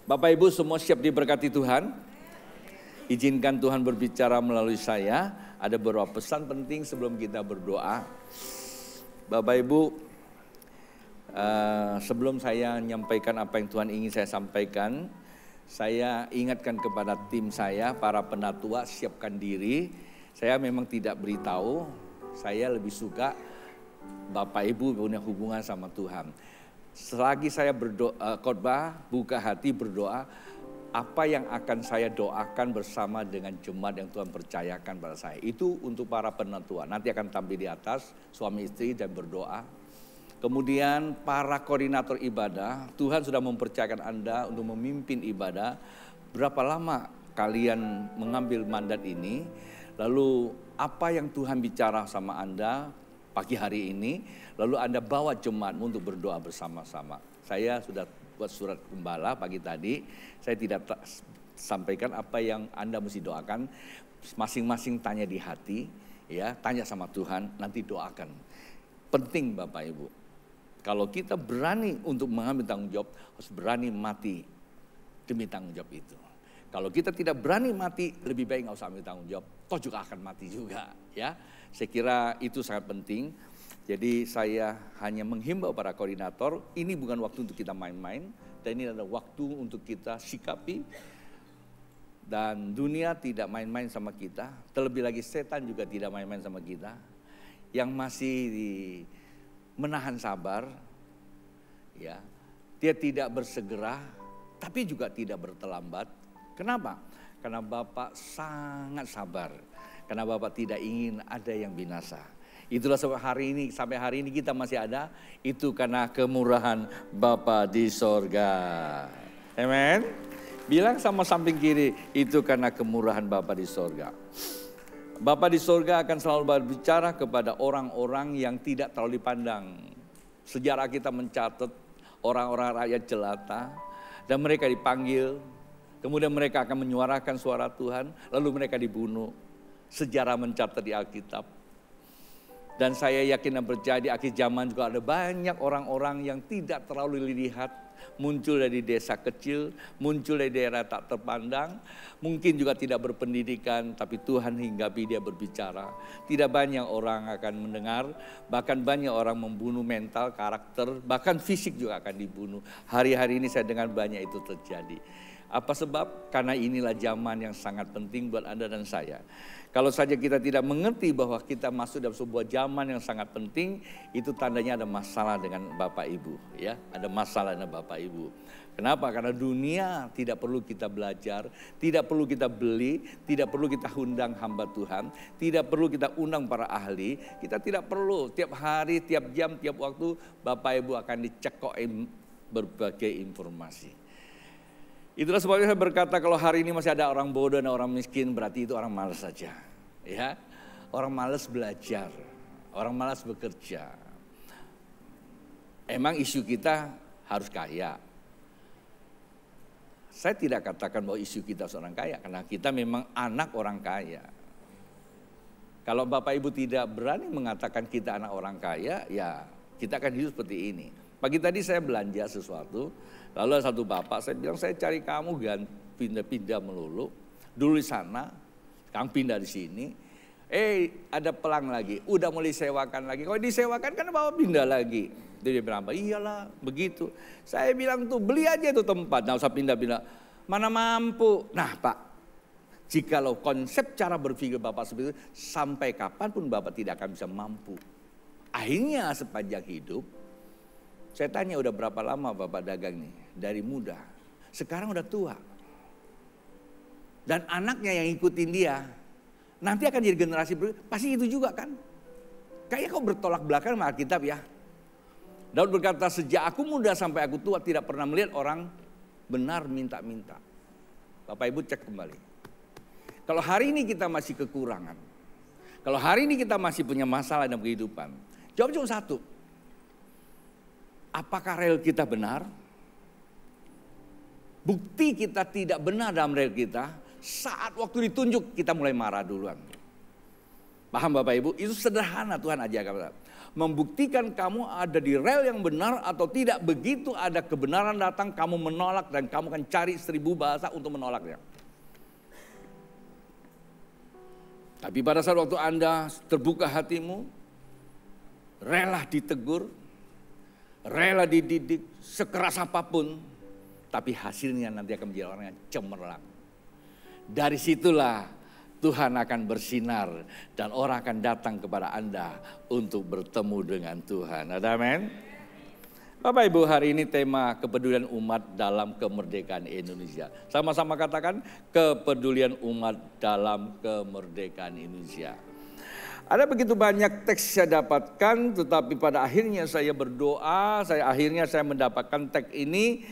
Bapak Ibu semua siap diberkati Tuhan? Izinkan Tuhan berbicara melalui saya. Ada beberapa pesan penting sebelum kita berdoa. Bapak Ibu, sebelum saya menyampaikan apa yang Tuhan ingin saya sampaikan, saya ingatkan kepada tim saya, para penatua, siapkan diri. Saya memang tidak beritahu, saya lebih suka Bapak Ibu punya hubungan sama Tuhan. Selagi saya berdoa, khotbah, buka hati berdoa, apa yang akan saya doakan bersama dengan jemaat yang Tuhan percayakan pada saya. Itu untuk para penatua, nanti akan tampil di atas, suami istri dan berdoa. Kemudian para koordinator ibadah, Tuhan sudah mempercayakan Anda untuk memimpin ibadah. Berapa lama kalian mengambil mandat ini, lalu apa yang Tuhan bicara sama Anda pagi hari ini, lalu Anda bawa jemaat untuk berdoa bersama-sama. Saya sudah buat surat gembala pagi tadi, saya tidak sampaikan apa yang Anda mesti doakan, masing-masing tanya di hati, ya, tanya sama Tuhan, nanti doakan. Penting Bapak Ibu, kalau kita berani untuk mengambil tanggung jawab, harus berani mati demi tanggung jawab itu. Kalau kita tidak berani mati, lebih baik nggak usah ambil tanggung jawab, toh juga akan mati juga, ya. Saya kira itu sangat penting. Jadi saya hanya menghimbau para koordinator, ini bukan waktu untuk kita main-main, dan ini adalah waktu untuk kita sikapi. Dan dunia tidak main-main sama kita, terlebih lagi setan juga tidak main-main sama kita. Yang masih menahan sabar, ya, dia tidak bersegera, tapi juga tidak berterlambat. Kenapa? Karena Bapak sangat sabar. Karena Bapak tidak ingin ada yang binasa. Itulah sampai hari ini kita masih ada. Itu karena kemurahan Bapa di sorga. Amen. Bilang sama samping kiri, itu karena kemurahan Bapa di sorga. Bapa di sorga akan selalu berbicara kepada orang-orang yang tidak terlalu dipandang. Sejarah kita mencatat orang-orang rakyat jelata. Dan mereka dipanggil. Kemudian mereka akan menyuarakan suara Tuhan. Lalu mereka dibunuh. Sejarah mencatat di Alkitab. Dan saya yakin dan percaya di akhir zaman juga ada banyak orang-orang yang tidak terlalu dilihat. Muncul dari desa kecil, muncul dari daerah tak terpandang. Mungkin juga tidak berpendidikan, tapi Tuhan hinggapi dia berbicara. Tidak banyak orang akan mendengar, bahkan banyak orang membunuh mental, karakter, bahkan fisik juga akan dibunuh. Hari-hari ini saya dengar banyak itu terjadi. Apa sebab? Karena inilah zaman yang sangat penting buat Anda dan saya. Kalau saja kita tidak mengerti bahwa kita masuk dalam sebuah zaman yang sangat penting, itu tandanya ada masalah dengan Bapak Ibu, ya. Ada masalah dengan Bapak Ibu. Kenapa? Karena dunia tidak perlu kita belajar, tidak perlu kita beli, tidak perlu kita undang hamba Tuhan, tidak perlu kita undang para ahli, kita tidak perlu tiap hari, tiap jam, tiap waktu Bapak Ibu akan dicekokin berbagai informasi. Itulah sebabnya saya berkata kalau hari ini masih ada orang bodoh dan orang miskin, berarti itu orang malas saja. Ya, orang malas belajar, orang malas bekerja. Emang isu kita harus kaya. Saya tidak katakan bahwa isu kita seorang kaya, karena kita memang anak orang kaya. Kalau Bapak Ibu tidak berani mengatakan kita anak orang kaya, ya kita akan hidup seperti ini. Pagi tadi saya belanja sesuatu, lalu ada satu bapak, saya bilang saya cari kamu pindah-pindah melulu. Dulu di sana, sekarang pindah di sini. Ada pelang lagi, udah mulai sewakan lagi. Kalau disewakan kan bapak pindah lagi. Dia bilang apa? Iyalah begitu. Saya bilang tuh beli aja itu tempat, nggak usah pindah-pindah. Mana mampu. Nah Pak, jikalau konsep cara berpikir bapak seperti itu, sampai kapanpun bapak tidak akan bisa mampu. Akhirnya sepanjang hidup, saya tanya udah berapa lama Bapak dagang nih? Dari muda. Sekarang udah tua. Dan anaknya yang ikutin dia. Nanti akan jadi generasi berikutnya. Pasti itu juga kan. Kayaknya kau bertolak belakang sama Alkitab ya. Daud berkata sejak aku muda sampai aku tua tidak pernah melihat orang benar minta-minta. Bapak Ibu cek kembali. Kalau hari ini kita masih kekurangan. Kalau hari ini kita masih punya masalah dalam kehidupan. Jawab cuma satu. Apakah rel kita benar? Bukti kita tidak benar dalam rel kita, saat waktu ditunjuk kita mulai marah duluan. Paham Bapak Ibu? Itu sederhana Tuhan ajarkan. Membuktikan kamu ada di rel yang benar atau tidak. Begitu ada kebenaran datang, kamu menolak dan kamu akan cari 1000 bahasa untuk menolaknya. Tapi pada saat waktu Anda terbuka hatimu, rela ditegur, rela dididik, sekeras apapun, tapi hasilnya nanti akan menjadi orang yang cemerlang. Dari situlah Tuhan akan bersinar dan orang akan datang kepada Anda untuk bertemu dengan Tuhan. Ada amin? Bapak Ibu, hari ini tema kepedulian umat dalam kemerdekaan Indonesia. Sama-sama katakan kepedulian umat dalam kemerdekaan Indonesia. Ada begitu banyak teks saya dapatkan, tetapi pada akhirnya saya berdoa, akhirnya saya mendapatkan teks ini.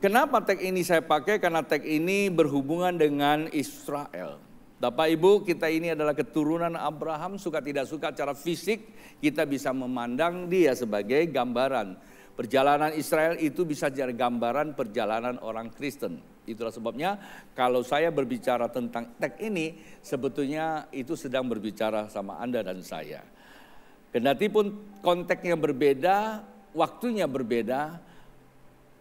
Kenapa teks ini saya pakai? Karena teks ini berhubungan dengan Israel. Bapak Ibu, kita ini adalah keturunan Abraham, suka tidak suka secara fisik kita bisa memandang dia sebagai gambaran. Perjalanan Israel itu bisa jadi gambaran perjalanan orang Kristen. Itulah sebabnya kalau saya berbicara tentang teks ini, sebetulnya itu sedang berbicara sama Anda dan saya. Kendati pun konteksnya berbeda, waktunya berbeda,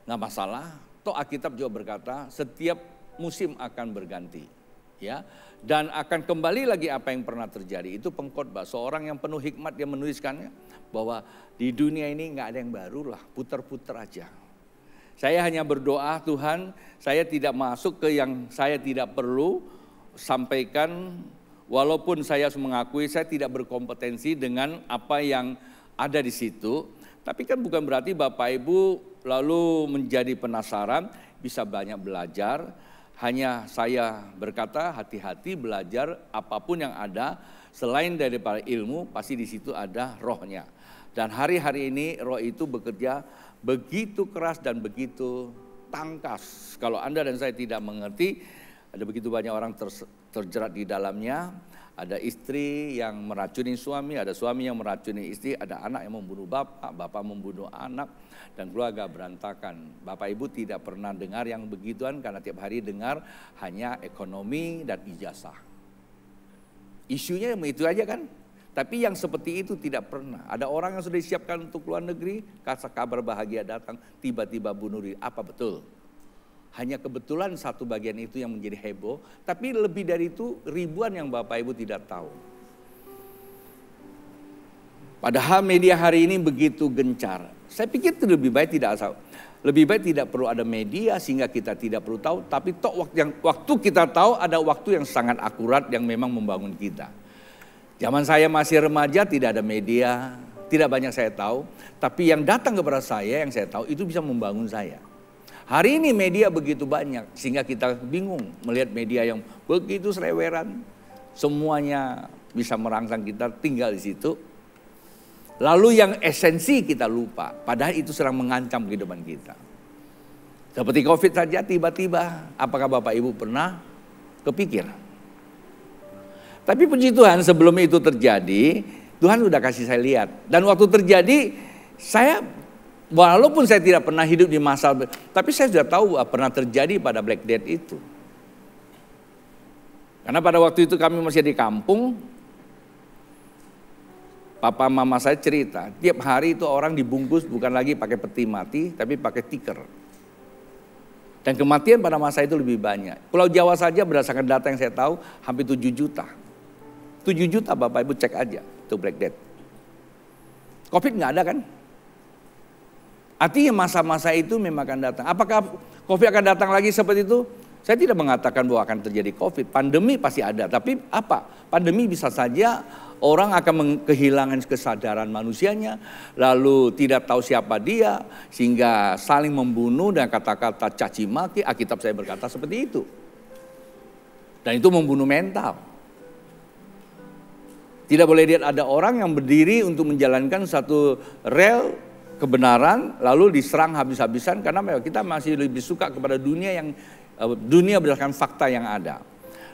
nggak masalah. Toh Alkitab juga berkata setiap musim akan berganti. Ya, dan akan kembali lagi apa yang pernah terjadi. Itu pengkhotbah, seorang yang penuh hikmat, dia menuliskannya bahwa di dunia ini nggak ada yang baru lah, putar-putar aja. Saya hanya berdoa, Tuhan, saya tidak masuk ke yang saya tidak perlu sampaikan, walaupun saya mengakui saya tidak berkompetensi dengan apa yang ada di situ. Tapi kan bukan berarti Bapak Ibu lalu menjadi penasaran, bisa banyak belajar. Hanya saya berkata hati-hati belajar apapun yang ada selain daripada ilmu, pasti di situ ada rohnya. Dan hari-hari ini roh itu bekerja begitu keras dan begitu tangkas. Kalau Anda dan saya tidak mengerti, ada begitu banyak orang terjerat di dalamnya. Ada istri yang meracuni suami, ada suami yang meracuni istri, ada anak yang membunuh bapak, bapak membunuh anak, dan keluarga berantakan. Bapak Ibu tidak pernah dengar yang begituan karena tiap hari dengar hanya ekonomi dan ijazah. Isunya itu aja kan? Tapi yang seperti itu tidak pernah. Ada orang yang sudah disiapkan untuk luar negeri, kabar bahagia datang, tiba-tiba bunuh diri. Apa betul? Hanya kebetulan satu bagian itu yang menjadi heboh, tapi lebih dari itu ribuan yang Bapak Ibu tidak tahu. Padahal media hari ini begitu gencar. Saya pikir itu lebih baik tidak perlu ada media sehingga kita tidak perlu tahu, tapi waktu kita tahu ada waktu yang sangat akurat yang memang membangun kita. Zaman saya masih remaja tidak ada media, tidak banyak saya tahu, tapi yang datang kepada saya yang saya tahu itu bisa membangun saya. Hari ini media begitu banyak sehingga kita bingung melihat media yang begitu seleweran. Semuanya bisa merangsang kita tinggal di situ. Lalu yang esensi kita lupa, padahal itu sedang mengancam kehidupan kita. Seperti COVID saja tiba-tiba, apakah Bapak Ibu pernah kepikir? Tapi puji Tuhan sebelum itu terjadi, Tuhan sudah kasih saya lihat. Dan waktu terjadi, walaupun saya tidak pernah hidup di masa, tapi saya sudah tahu pernah terjadi pada Black Death itu. Karena pada waktu itu kami masih di kampung, papa mama saya cerita, tiap hari itu orang dibungkus bukan lagi pakai peti mati, tapi pakai tikar. Dan kematian pada masa itu lebih banyak. Pulau Jawa saja berdasarkan data yang saya tahu, hampir 7 juta. 7 juta Bapak Ibu cek aja, itu Black Death. Covid nggak ada kan? Artinya masa-masa itu memang akan datang. Apakah Covid akan datang lagi seperti itu? Saya tidak mengatakan bahwa akan terjadi Covid. Pandemi pasti ada. Tapi apa? Pandemi bisa saja orang akan kehilangan kesadaran manusianya. Lalu tidak tahu siapa dia. Sehingga saling membunuh dan kata-kata caci maki. Alkitab saya berkata seperti itu. Dan itu membunuh mental. Tidak boleh lihat ada orang yang berdiri untuk menjalankan satu rel kebenaran lalu diserang habis-habisan karena kita masih lebih suka kepada dunia berdasarkan fakta yang ada.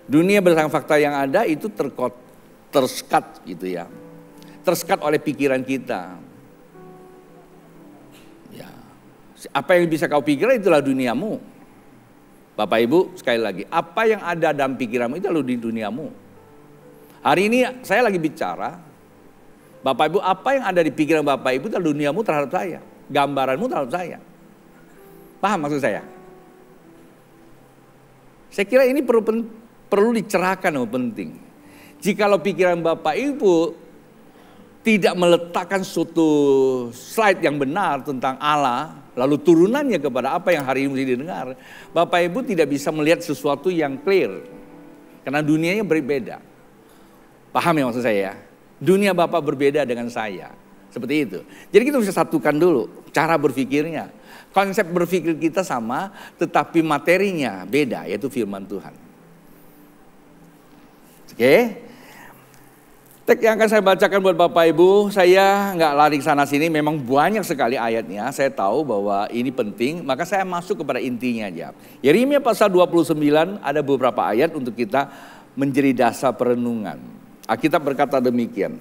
Dunia berdasarkan fakta yang ada itu tersekat gitu ya. Tersekat oleh pikiran kita. Ya. Apa yang bisa kau pikirkan itulah duniamu. Bapak Ibu sekali lagi, apa yang ada dalam pikiranmu itu lalu di duniamu. Hari ini saya lagi bicara, Bapak Ibu, apa yang ada di pikiran Bapak Ibu terhadap duniamu terhadap saya, gambaranmu terhadap saya. Paham maksud saya? Saya kira ini perlu dicerahkan, penting. Jikalau pikiran Bapak Ibu tidak meletakkan suatu slide yang benar tentang Allah, lalu turunannya kepada apa yang hari ini mesti didengar, Bapak Ibu tidak bisa melihat sesuatu yang clear. Karena dunianya berbeda. Paham ya maksud saya? Dunia Bapak berbeda dengan saya. Seperti itu. Jadi kita bisa satukan dulu cara berpikirnya. Konsep berpikir kita sama, tetapi materinya beda, yaitu firman Tuhan. Oke? Teks yang akan saya bacakan buat Bapak Ibu, saya nggak lari ke sana sini, memang banyak sekali ayatnya. Saya tahu bahwa ini penting, maka saya masuk kepada intinya aja. Yeremia pasal 29 ada beberapa ayat untuk kita menjadi dasar perenungan. Alkitab berkata demikian.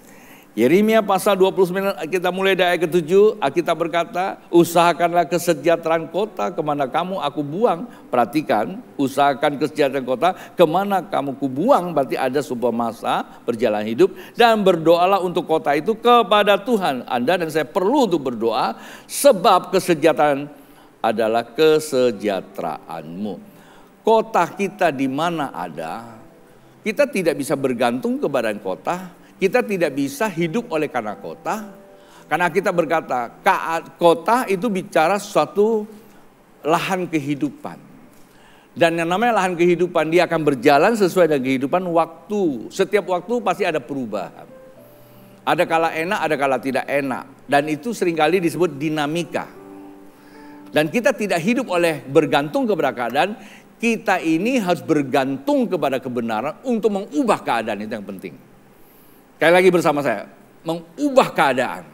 Yeremia pasal 29, kita mulai dari ayat ke-7, Alkitab berkata, usahakanlah kesejahteraan kota kemana kamu aku buang. Perhatikan, usahakan kesejahteraan kota kemana kamu kubuang, berarti ada sebuah masa berjalan hidup. Dan berdoalah untuk kota itu kepada Tuhan. Anda dan saya perlu untuk berdoa, sebab kesejahteraan adalah kesejahteraanmu. Kota kita di mana ada, kita tidak bisa bergantung kepada kota. Kita tidak bisa hidup oleh karena kota. Karena kita berkata, kota itu bicara suatu lahan kehidupan. Dan yang namanya lahan kehidupan, dia akan berjalan sesuai dengan kehidupan waktu. Setiap waktu pasti ada perubahan. Ada kala enak, ada kala tidak enak. Dan itu seringkali disebut dinamika. Dan kita tidak hidup oleh bergantung kepada keadaan. Kita ini harus bergantung kepada kebenaran untuk mengubah keadaan, itu yang penting. Sekali lagi bersama saya, mengubah keadaan.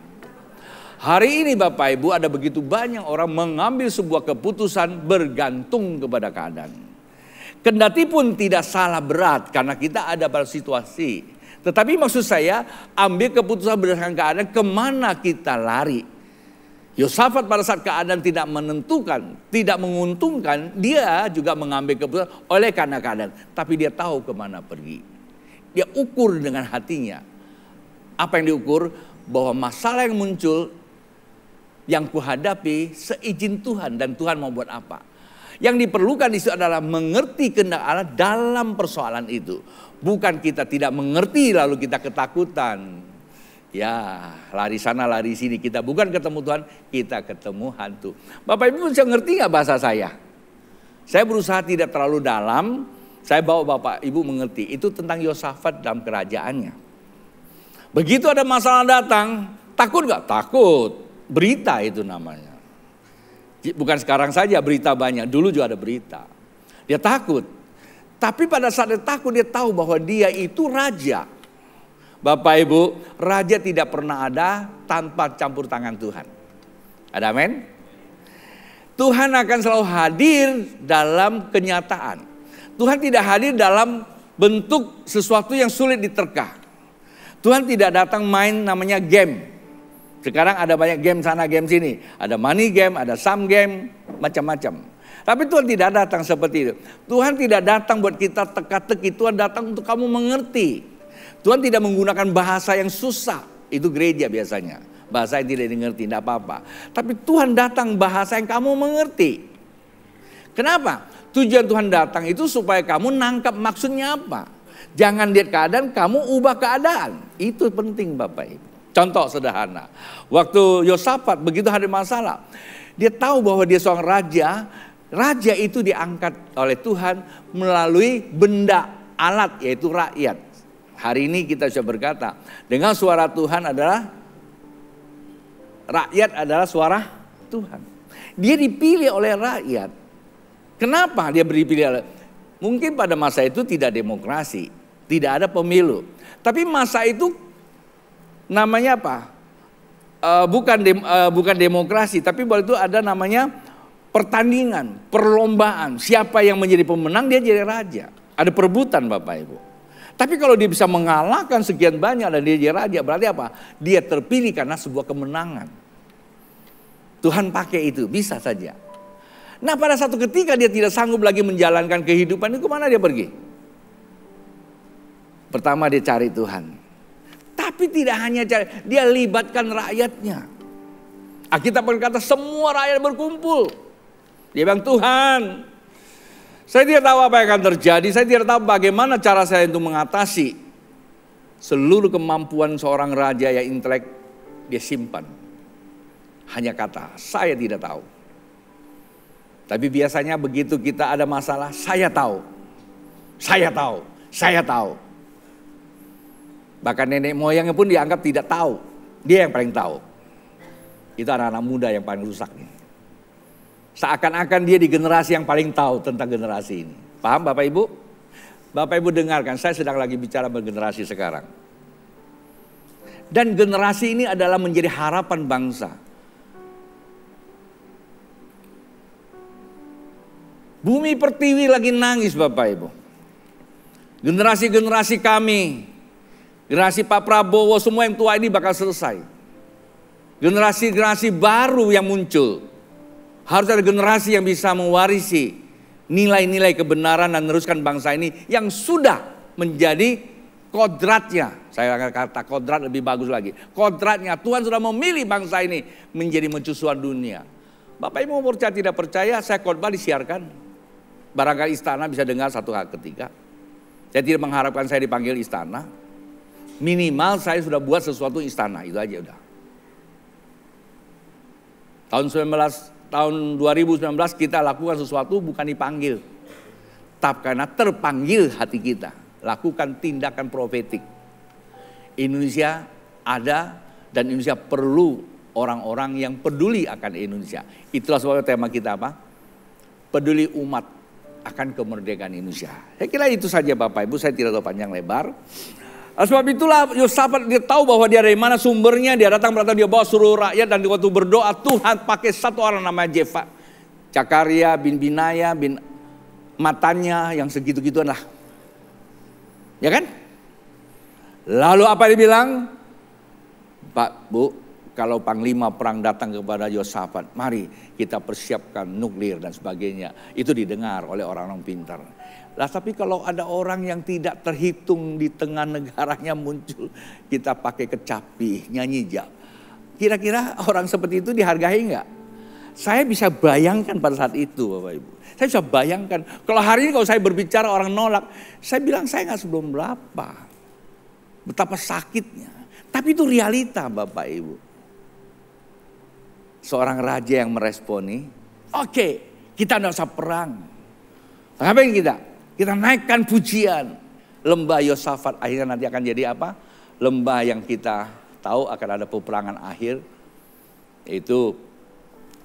Hari ini Bapak Ibu ada begitu banyak orang mengambil sebuah keputusan bergantung kepada keadaan. Kendati pun tidak salah berat karena kita ada pada situasi. Tetapi maksud saya ambil keputusan berdasarkan keadaan kemana kita lari. Yosafat pada saat keadaan tidak menentukan, tidak menguntungkan, dia juga mengambil keputusan oleh karena keadaan. Tapi dia tahu kemana pergi. Dia ukur dengan hatinya. Apa yang diukur? Bahwa masalah yang muncul, yang kuhadapi seizin Tuhan dan Tuhan mau buat apa. Yang diperlukan di situ adalah mengerti kehendak Allah dalam persoalan itu. Bukan kita tidak mengerti lalu kita ketakutan. Ya, lari sana lari sini, kita bukan ketemu Tuhan, kita ketemu hantu. Bapak Ibu bisa ngerti gak bahasa saya? Saya berusaha tidak terlalu dalam, saya bawa Bapak Ibu mengerti. Itu tentang Yosafat dalam kerajaannya. Begitu ada masalah datang, takut gak? Takut. Berita itu namanya. Bukan sekarang saja berita banyak, dulu juga ada berita. Dia takut. Tapi pada saat dia takut, dia tahu bahwa dia itu raja. Bapak Ibu, raja tidak pernah ada tanpa campur tangan Tuhan. Ada amin? Tuhan akan selalu hadir dalam kenyataan. Tuhan tidak hadir dalam bentuk sesuatu yang sulit diterka. Tuhan tidak datang main namanya game. Sekarang ada banyak game sana game sini. Ada money game, ada sum game, macam-macam. Tapi Tuhan tidak datang seperti itu. Tuhan tidak datang buat kita teka-teki. Tuhan datang untuk kamu mengerti. Tuhan tidak menggunakan bahasa yang susah. Itu gereja biasanya. Bahasa yang tidak dimengerti, tidak apa-apa. Tapi Tuhan datang bahasa yang kamu mengerti. Kenapa? Tujuan Tuhan datang itu supaya kamu nangkap maksudnya apa. Jangan lihat keadaan, kamu ubah keadaan. Itu penting Bapak Ibu. Contoh sederhana. Waktu Yosafat begitu ada masalah. Dia tahu bahwa dia seorang raja. Raja itu diangkat oleh Tuhan melalui benda alat yaitu rakyat. Hari ini kita bisa berkata. Dengan suara Tuhan adalah. Rakyat adalah suara Tuhan. Dia dipilih oleh rakyat. Kenapa dia dipilih oleh? Mungkin pada masa itu tidak demokrasi. Tidak ada pemilu. Tapi masa itu namanya apa? Bukan demokrasi. Tapi waktu itu ada namanya pertandingan, perlombaan. Siapa yang menjadi pemenang dia jadi raja. Ada perebutan Bapak Ibu. Tapi kalau dia bisa mengalahkan sekian banyak dan dia jadi raja, berarti apa? Dia terpilih karena sebuah kemenangan. Tuhan pakai itu, bisa saja. Nah pada satu ketika dia tidak sanggup lagi menjalankan kehidupan itu, kemana dia pergi? Pertama dia cari Tuhan. Tapi tidak hanya cari, dia libatkan rakyatnya. Alkitab berkata semua rakyat berkumpul. Dia bilang, Tuhan, saya tidak tahu apa yang akan terjadi. Saya tidak tahu bagaimana cara saya untuk mengatasi seluruh kemampuan seorang raja yang intelek. Dia simpan. Hanya kata, saya tidak tahu. Tapi biasanya begitu kita ada masalah, saya tahu. Saya tahu. Saya tahu. Bahkan nenek moyangnya pun dianggap tidak tahu. Dia yang paling tahu. Itu anak-anak muda yang paling rusak nih. Seakan-akan dia di generasi yang paling tahu tentang generasi ini. Paham Bapak Ibu? Bapak Ibu dengarkan, saya sedang lagi bicara tentang generasi sekarang. Dan generasi ini adalah menjadi harapan bangsa. Bumi pertiwi lagi nangis Bapak Ibu. Generasi-generasi kami, generasi Pak Prabowo, semua yang tua ini bakal selesai. Generasi-generasi baru yang muncul. Harus ada generasi yang bisa mewarisi nilai-nilai kebenaran dan meneruskan bangsa ini yang sudah menjadi kodratnya. Saya akan kata kodrat lebih bagus lagi. Kodratnya Tuhan sudah memilih bangsa ini menjadi mercusuar dunia. Bapak Ibu mau percaya tidak percaya, saya khotbah disiarkan. Barangkali istana bisa dengar satu hal ketika. Saya tidak mengharapkan saya dipanggil istana. Minimal saya sudah buat sesuatu istana, itu aja udah. Tahun 2019 kita lakukan sesuatu bukan dipanggil. Tapi karena terpanggil hati kita. Lakukan tindakan profetik. Indonesia ada dan Indonesia perlu orang-orang yang peduli akan Indonesia. Itulah sebabnya tema kita apa? Peduli umat akan kemerdekaan Indonesia. Saya kira itu saja Bapak Ibu, saya tidak tahu panjang lebar. Sebab itulah Yosafat dia tahu bahwa dia dari mana sumbernya. Dia datang berkata dia bawa seluruh rakyat. Dan waktu berdoa Tuhan pakai satu orang namanya Jefa. Zakaria bin Binaya bin Matanya yang segitu-gituan lah. Ya kan? Lalu apa dia bilang? Pak Bu, kalau panglima perang datang kepada Yosafat, mari kita persiapkan nuklir dan sebagainya. Itu didengar oleh orang-orang pintar. Lah tapi kalau ada orang yang tidak terhitung di tengah negaranya muncul, kita pakai kecapi, nyanyi jak. Kira-kira orang seperti itu dihargai enggak? Saya bisa bayangkan pada saat itu Bapak Ibu. Saya bisa bayangkan. Kalau hari ini kalau saya berbicara orang nolak, saya bilang saya enggak sebelum berapa. Betapa sakitnya. Tapi itu realita Bapak Ibu. Seorang raja yang meresponi, oke, kita tidak usah perang. Ngapain kita? Kita naikkan pujian. Lembah Yosafat akhirnya nanti akan jadi apa? Lembah yang kita tahu akan ada peperangan akhir. Itu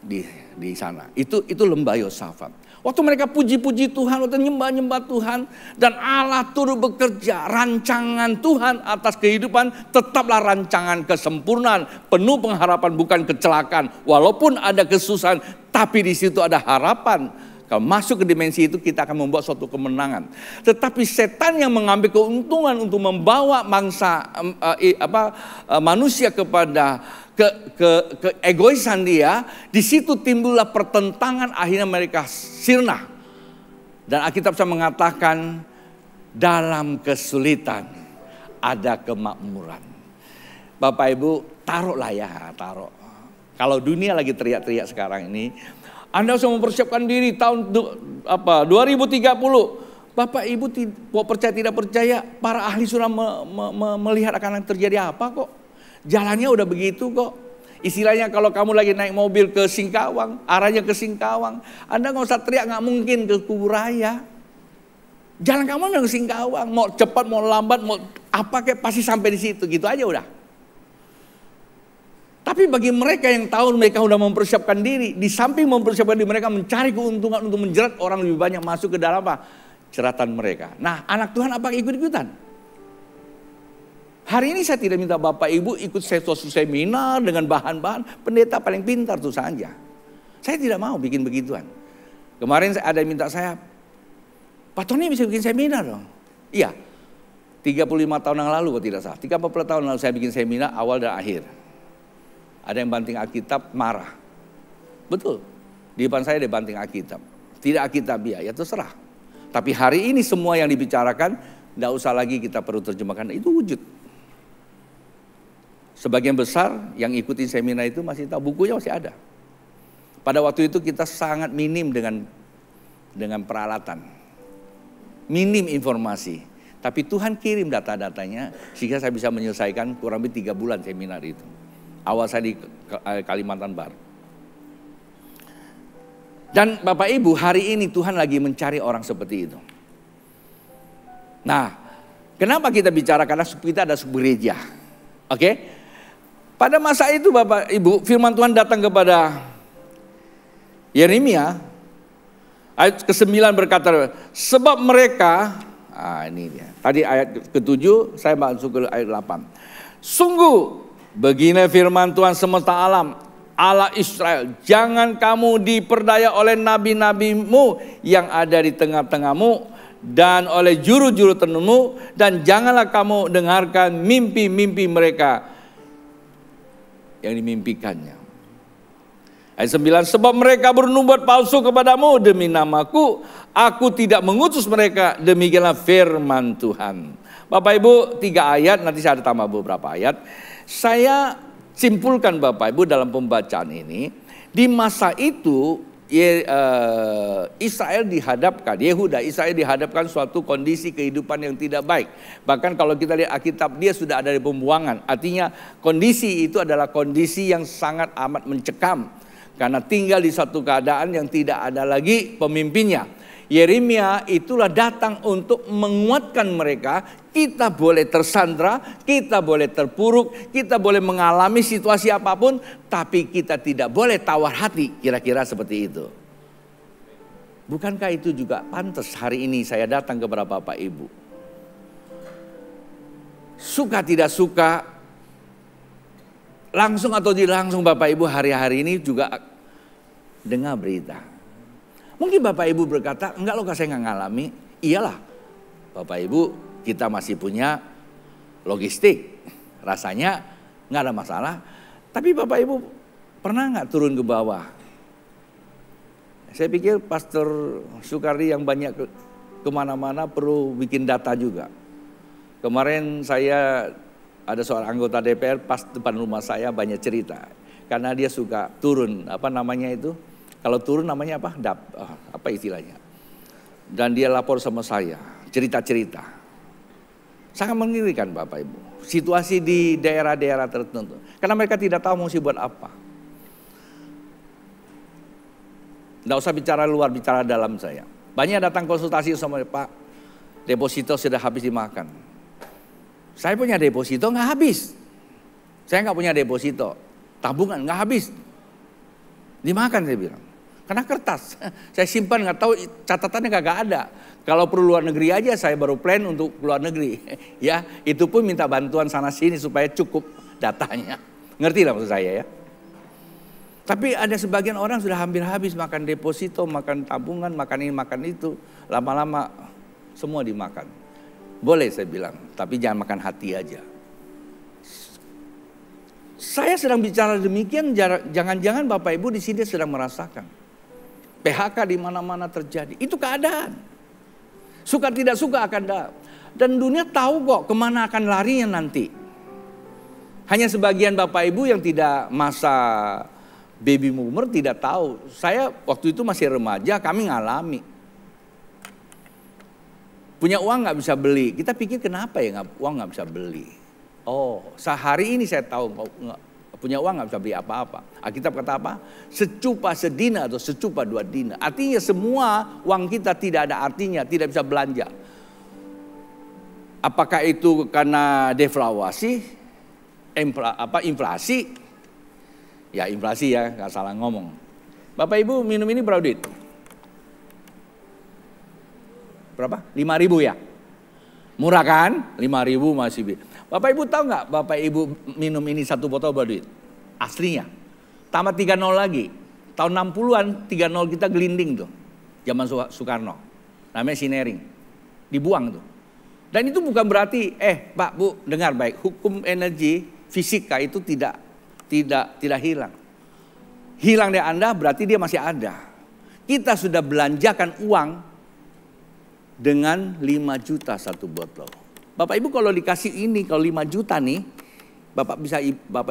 di sana. Itu lembah Yosafat. Waktu mereka puji-puji Tuhan, waktu nyembah-nyembah Tuhan. Dan Allah turut bekerja. Rancangan Tuhan atas kehidupan tetaplah rancangan kesempurnaan. Penuh pengharapan bukan kecelakaan. Walaupun ada kesusahan, tapi di situ ada harapan. Kalau masuk ke dimensi itu kita akan membuat suatu kemenangan. Tetapi setan yang mengambil keuntungan untuk membawa bangsa manusia kepada keegoisan dia, di situ timbullah pertentangan, akhirnya mereka sirna. Dan Alkitab saya mengatakan dalam kesulitan ada kemakmuran. Bapak Ibu taruhlah ya, taruh. Kalau dunia lagi teriak-teriak sekarang ini, Anda harus mempersiapkan diri tahun 2030. Bapak Ibu percaya tidak percaya, para ahli sudah melihat akan terjadi apa kok. Jalannya udah begitu kok. Istilahnya kalau kamu lagi naik mobil ke Singkawang, arahnya ke Singkawang, Anda nggak usah teriak, nggak mungkin ke Kuburaya. Jalan kamu ke Singkawang, mau cepat mau lambat mau apa kayak pasti sampai di situ, gitu aja udah. Tapi bagi mereka yang tahu mereka sudah mempersiapkan diri, di samping mempersiapkan diri mereka mencari keuntungan untuk menjerat orang lebih banyak masuk ke dalam apa? Jeratan mereka. Nah, anak Tuhan apa ikut-ikutan? Hari ini saya tidak minta Bapak Ibu ikut suatu seminar dengan bahan-bahan, pendeta paling pintar tuh saja. Saya tidak mau bikin begituan. Kemarin ada yang minta saya, Pak Tony bisa bikin seminar dong? Iya, 35 tahun yang lalu kalau tidak salah, 30 tahun lalu saya bikin seminar awal dan akhir. Ada yang banting Alkitab marah. Betul. Di depan saya ada banting Alkitab. Tidak Alkitabiah, ya terserah. Tapi hari ini semua yang dibicarakan Tidak usah lagi kita perlu terjemahkan, itu wujud. Sebagian besar yang ikutin seminar itu masih tahu, bukunya masih ada. Pada waktu itu kita sangat minim dengan peralatan. Minim informasi. Tapi Tuhan kirim data-datanya sehingga saya bisa menyelesaikan kurang lebih 3 bulan seminar itu. Awal saya di Kalimantan Barat. Dan Bapak Ibu, hari ini Tuhan lagi mencari orang seperti itu. Nah, kenapa kita bicara? Karena kita ada sebuah gereja. Oke? Pada masa itu Bapak Ibu, firman Tuhan datang kepada Yeremia, ayat ke-9 berkata, sebab mereka, ini dia. Tadi ayat ke-7, saya masuk ke ayat 8. Sungguh, begini firman Tuhan semesta alam, Allah Israel, jangan kamu diperdaya oleh nabi-nabimu yang ada di tengah-tengahmu, dan oleh juru-juru tenunmu, dan janganlah kamu dengarkan mimpi-mimpi mereka yang dimimpikannya. Ayat 9, sebab mereka bernubuat palsu kepadamu demi namaku, aku tidak mengutus mereka, demikianlah firman Tuhan. Bapak Ibu, 3 ayat, nanti saya ada tambah beberapa ayat. Saya simpulkan Bapak Ibu dalam pembacaan ini, di masa itu Israel dihadapkan suatu kondisi kehidupan yang tidak baik. Bahkan kalau kita lihat Alkitab, dia sudah ada di pembuangan. Artinya kondisi itu adalah kondisi yang sangat amat mencekam. Karena tinggal di satu keadaan yang tidak ada lagi pemimpinnya. Yeremia itulah datang untuk menguatkan mereka. Kita boleh tersandra, kita boleh terpuruk, kita boleh mengalami situasi apapun, tapi kita tidak boleh tawar hati, kira-kira seperti itu. Bukankah itu juga pantas hari ini saya datang kepada Bapak Ibu? Suka tidak suka, langsung atau tidak langsung Bapak Ibu hari-hari ini juga dengar berita. Mungkin Bapak Ibu berkata, enggak loh saya nggak ngalami. Iyalah Bapak Ibu, kita masih punya logistik. Rasanya nggak ada masalah. Tapi Bapak Ibu pernah nggak turun ke bawah? Saya pikir Pastor Sukardi yang banyak kemana-mana perlu bikin data juga. Kemarin saya ada seorang anggota DPR pas depan rumah saya banyak cerita. Karena dia suka turun, apa namanya itu? Kalau turun namanya apa? Apa istilahnya? Dan dia lapor sama saya, cerita-cerita. Sangat mengerikan Bapak Ibu. Situasi di daerah-daerah tertentu. Karena mereka tidak tahu mesti buat apa. Tidak usah bicara luar, bicara dalam saya. Banyak datang konsultasi sama Pak, deposito sudah habis dimakan. Saya punya deposito nggak habis. Saya nggak punya deposito, tabungan nggak habis. Dimakan saya bilang. Karena kertas, saya simpan nggak tahu catatannya nggak ada. Kalau perlu luar negeri aja saya baru plan untuk luar negeri. Ya, itu pun minta bantuan sana sini supaya cukup datanya. Ngerti lah maksud saya ya. Tapi ada sebagian orang sudah hampir habis makan deposito, makan tabungan, makan ini, makan itu. Lama-lama semua dimakan. Boleh saya bilang, tapi jangan makan hati aja. Saya sedang bicara demikian, jangan-jangan Bapak Ibu di sini sedang merasakan. PHK di mana-mana terjadi. Itu keadaan. Suka tidak suka akan ada. Dan dunia tahu kok kemana akan larinya nanti. Hanya sebagian Bapak Ibu yang tidak masa baby boomer tidak tahu. Saya waktu itu masih remaja, kami ngalami. Punya uang nggak bisa beli. Kita pikir kenapa ya uang nggak bisa beli. Oh, sehari ini saya tahu punya uang nggak bisa beli apa-apa. Alkitab kata apa? Secupa sedina atau secupa 2 dina. Artinya semua uang kita tidak ada artinya, tidak bisa belanja. Apakah itu karena deflasi, inflasi? Ya inflasi ya, nggak salah ngomong. Bapak Ibu minum ini berapa duit? Berapa? 5.000 ya? Murah kan? 5.000 masih. Bapak Ibu tahu nggak Bapak Ibu minum ini 1 botol berapa duit? Aslinya. Tambah 3 nol lagi. Tahun 60-an 3 nol kita gelinding tuh. Zaman Soekarno. Namanya Sinering. Dibuang tuh. Dan itu bukan berarti, Pak Bu dengar baik. Hukum energi fisika itu tidak hilang. Hilang dari Anda berarti dia masih ada. Kita sudah belanjakan uang dengan 5 juta satu botol. Bapak Ibu kalau dikasih ini, kalau 5 juta nih, Bapak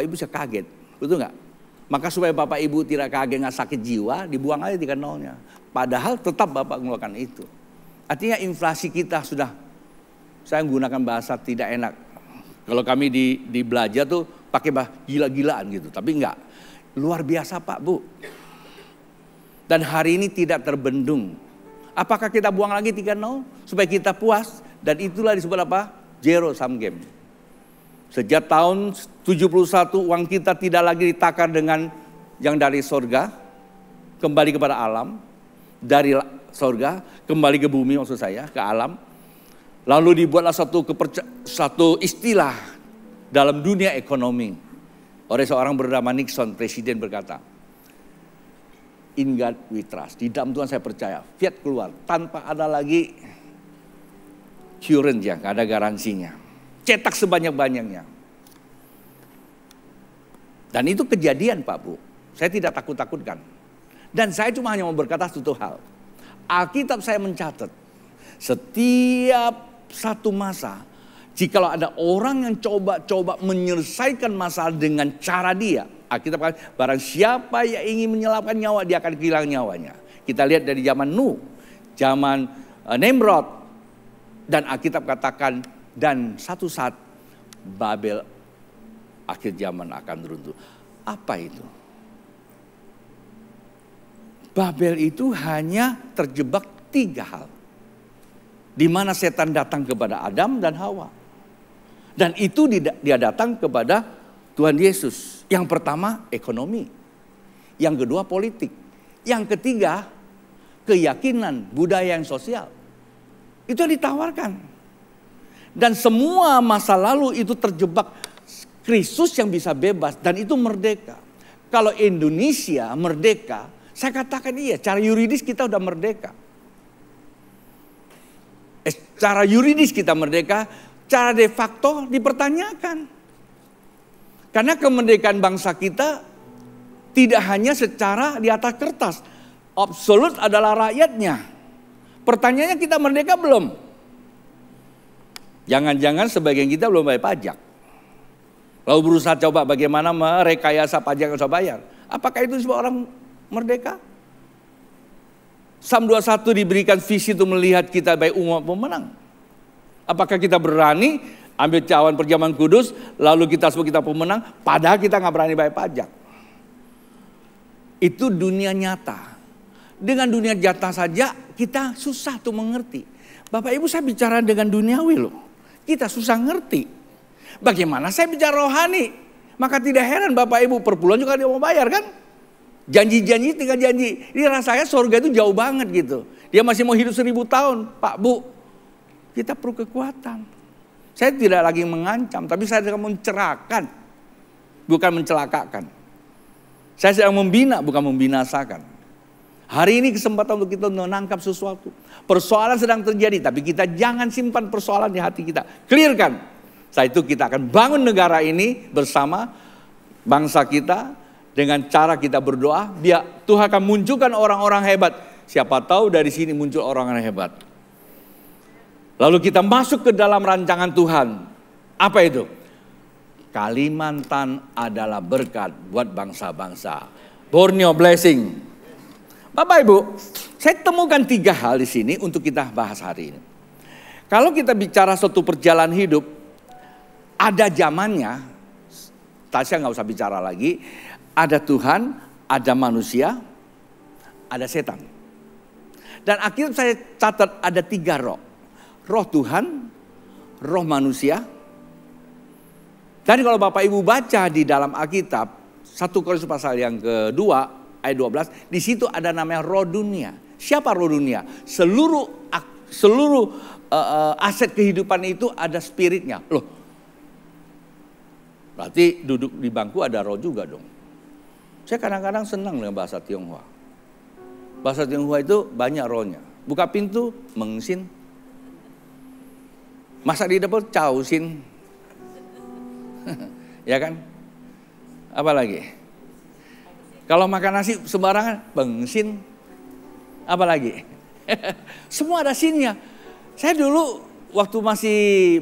Ibu bisa kaget, betul nggak? Maka supaya Bapak Ibu tidak kaget, nggak sakit jiwa, dibuang aja 3 nolnya. Padahal tetap Bapak mengeluarkan itu. Artinya inflasi kita sudah, saya menggunakan bahasa tidak enak. Kalau kami di belajar tuh pakai bahasa gila-gilaan gitu, tapi enggak. Luar biasa Pak Bu. Dan hari ini tidak terbendung. Apakah kita buang lagi 3-0 supaya kita puas? Dan itulah disebut apa? Zero sum game. Sejak tahun 71 uang kita tidak lagi ditakar dengan yang dari sorga, kembali kepada alam. Dari sorga kembali ke bumi maksud saya, ke alam. Lalu dibuatlah satu istilah dalam dunia ekonomi. Oleh seorang bernama Nixon, presiden berkata, "In God we trust." Di dalam Tuhan saya percaya. Fiat keluar tanpa ada lagi current, ya, nggak ada garansinya. Cetak sebanyak-banyaknya. Dan itu kejadian Pak Bu. Saya tidak takut-takutkan. Dan saya cuma hanya mau berkata satu hal. Alkitab saya mencatat. Setiap satu masa, jikalau ada orang yang coba menyelesaikan masalah dengan cara dia. Alkitab katakan, barang siapa yang ingin menyelamatkan nyawa, dia akan kehilangan nyawanya. Kita lihat dari zaman Nuh, zaman Nimrod. Dan Alkitab katakan, dan satu saat Babel akhir zaman akan runtuh. Apa itu? Babel itu hanya terjebak 3 hal. Di mana setan datang kepada Adam dan Hawa. Dan itu dia datang kepada Tuhan Yesus. Yang pertama ekonomi. Yang kedua politik. Yang ketiga keyakinan, budaya yang sosial. Itu yang ditawarkan. Dan semua masa lalu itu terjebak. Kristus yang bisa bebas dan itu merdeka. Kalau Indonesia merdeka, saya katakan iya, cara yuridis kita udah merdeka. Cara yuridis kita merdeka, cara de facto dipertanyakan. Karena kemerdekaan bangsa kita tidak hanya secara di atas kertas. Absolut adalah rakyatnya. Pertanyaannya kita merdeka belum? Jangan-jangan sebagian kita belum bayar pajak. Lalu berusaha coba bagaimana merekayasa pajak yang usah bayar. Apakah itu sebuah orang merdeka? Psalm 21 diberikan visi untuk melihat kita baik umat pemenang. Apakah kita berani ambil cawan perjamuan kudus, lalu kita sebut kita pemenang, padahal kita nggak berani bayar pajak. Itu dunia nyata. Dengan dunia nyata saja kita susah tuh mengerti. Bapak Ibu saya bicara dengan duniawi loh. Kita susah ngerti. Bagaimana saya bicara rohani? Maka tidak heran Bapak Ibu per bulan juga dia mau bayar kan? Janji-janji tinggal janji. Ini rasanya surga itu jauh banget gitu. Dia masih mau hidup 1000 tahun. Pak Bu, kita perlu kekuatan. Saya tidak lagi mengancam, tapi saya sedang mencerahkan. Bukan mencelakakan. Saya sedang membina, bukan membinasakan. Hari ini kesempatan untuk kita menangkap sesuatu. Persoalan sedang terjadi, tapi kita jangan simpan persoalan di hati kita. Clearkan. Setelah itu kita akan bangun negara ini bersama bangsa kita. Dengan cara kita berdoa, biar Tuhan akan munculkan orang-orang hebat. Siapa tahu dari sini muncul orang-orang hebat. Lalu kita masuk ke dalam rancangan Tuhan. Apa itu? Kalimantan adalah berkat buat bangsa-bangsa. Borneo blessing. Bapak Ibu, saya temukan 3 hal di sini untuk kita bahas hari ini. Kalau kita bicara suatu perjalanan hidup, ada zamannya. Tasya nggak usah bicara lagi. Ada Tuhan, ada manusia, ada setan. Dan akhirnya saya catat ada 3 roh. Roh Tuhan, roh manusia. Dan kalau Bapak Ibu baca di dalam Alkitab, 1 Korintus pasal yang kedua, ayat 12, di situ ada namanya roh dunia. Siapa roh dunia? Seluruh aset kehidupan itu ada spiritnya. Loh, berarti duduk di bangku ada roh juga dong. Saya kadang-kadang senang dengan bahasa Tionghoa. Bahasa Tionghoa itu banyak rohnya. Buka pintu, mengsin. Masak di dapur, causin. Ya kan? Apa lagi? Kalau makan nasi sembarangan, bengsin. Apa lagi? Semua ada sinnya. Saya dulu waktu masih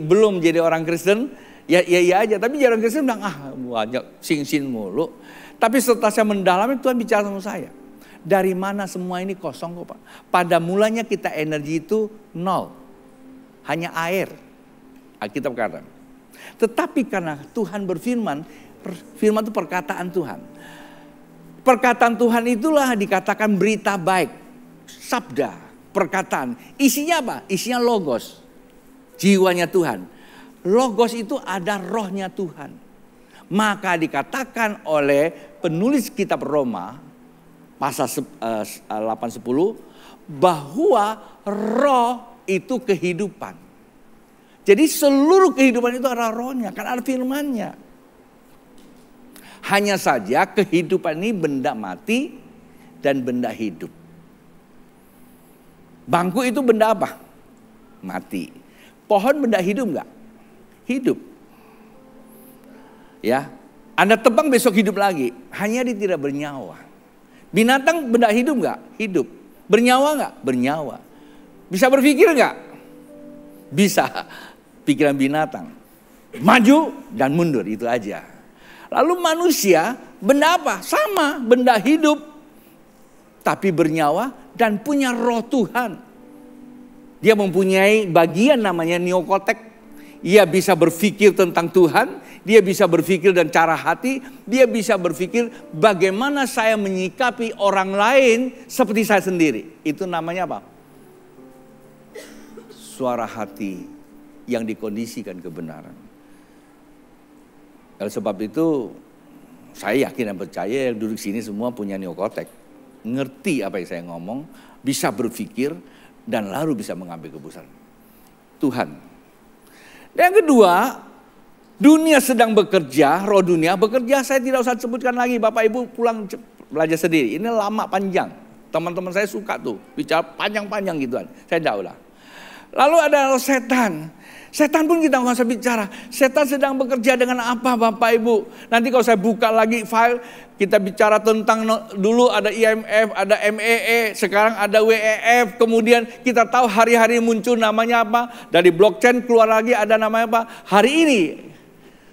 belum jadi orang Kristen, ya aja. Tapi jadi orang Kristen bilang, banyak sing-sin mulu. Tapi setelah saya mendalami, Tuhan bicara sama saya. Dari mana semua ini kosong kok Pak? Pada mulanya kita energi itu nol. Hanya air. Alkitab kata. Tetapi karena Tuhan berfirman, firman itu perkataan Tuhan. Perkataan Tuhan itulah dikatakan berita baik. Sabda, perkataan. Isinya apa? Isinya logos. Jiwanya Tuhan. Logos itu ada rohnya Tuhan. Maka dikatakan oleh penulis kitab Roma pasal 8-10 bahwa roh itu kehidupan. Jadi seluruh kehidupan itu adalah rohnya, kan ada firmannya. Hanya saja kehidupan ini benda mati dan benda hidup. Bangku itu benda apa? Mati. Pohon benda hidup enggak? Hidup. Ya, Anda tebang besok hidup lagi. Hanya dia tidak bernyawa. Binatang benda hidup enggak? Hidup. Bernyawa enggak? Bernyawa. Bisa berpikir enggak? Bisa. Pikiran binatang. Maju dan mundur, itu aja. Lalu manusia, benda apa? Sama, benda hidup. Tapi bernyawa dan punya roh Tuhan. Dia mempunyai bagian namanya neokortek. Ia bisa berpikir tentang Tuhan. Dia bisa berpikir dan cara hati. Dia bisa berpikir bagaimana saya menyikapi orang lain seperti saya sendiri. Itu namanya apa? Suara hati yang dikondisikan kebenaran. Oleh sebab itu, saya yakin dan percaya yang duduk sini semua punya neokortek. Ngerti apa yang saya ngomong, bisa berpikir, dan lalu bisa mengambil keputusan. Tuhan. Dan yang kedua, dunia sedang bekerja, roh dunia bekerja, saya tidak usah sebutkan lagi, Bapak Ibu pulang belajar sendiri. Ini lama panjang, teman-teman saya suka tuh, bicara panjang-panjang gituan, saya tidak ulah. Lalu ada setan. Setan pun kita nggak usah bicara. Setan sedang bekerja dengan apa Bapak Ibu? Nanti kalau saya buka lagi file, kita bicara tentang dulu ada IMF, ada MEE, sekarang ada WEF. Kemudian kita tahu hari-hari muncul namanya apa. Dari blockchain keluar lagi ada namanya apa. Hari ini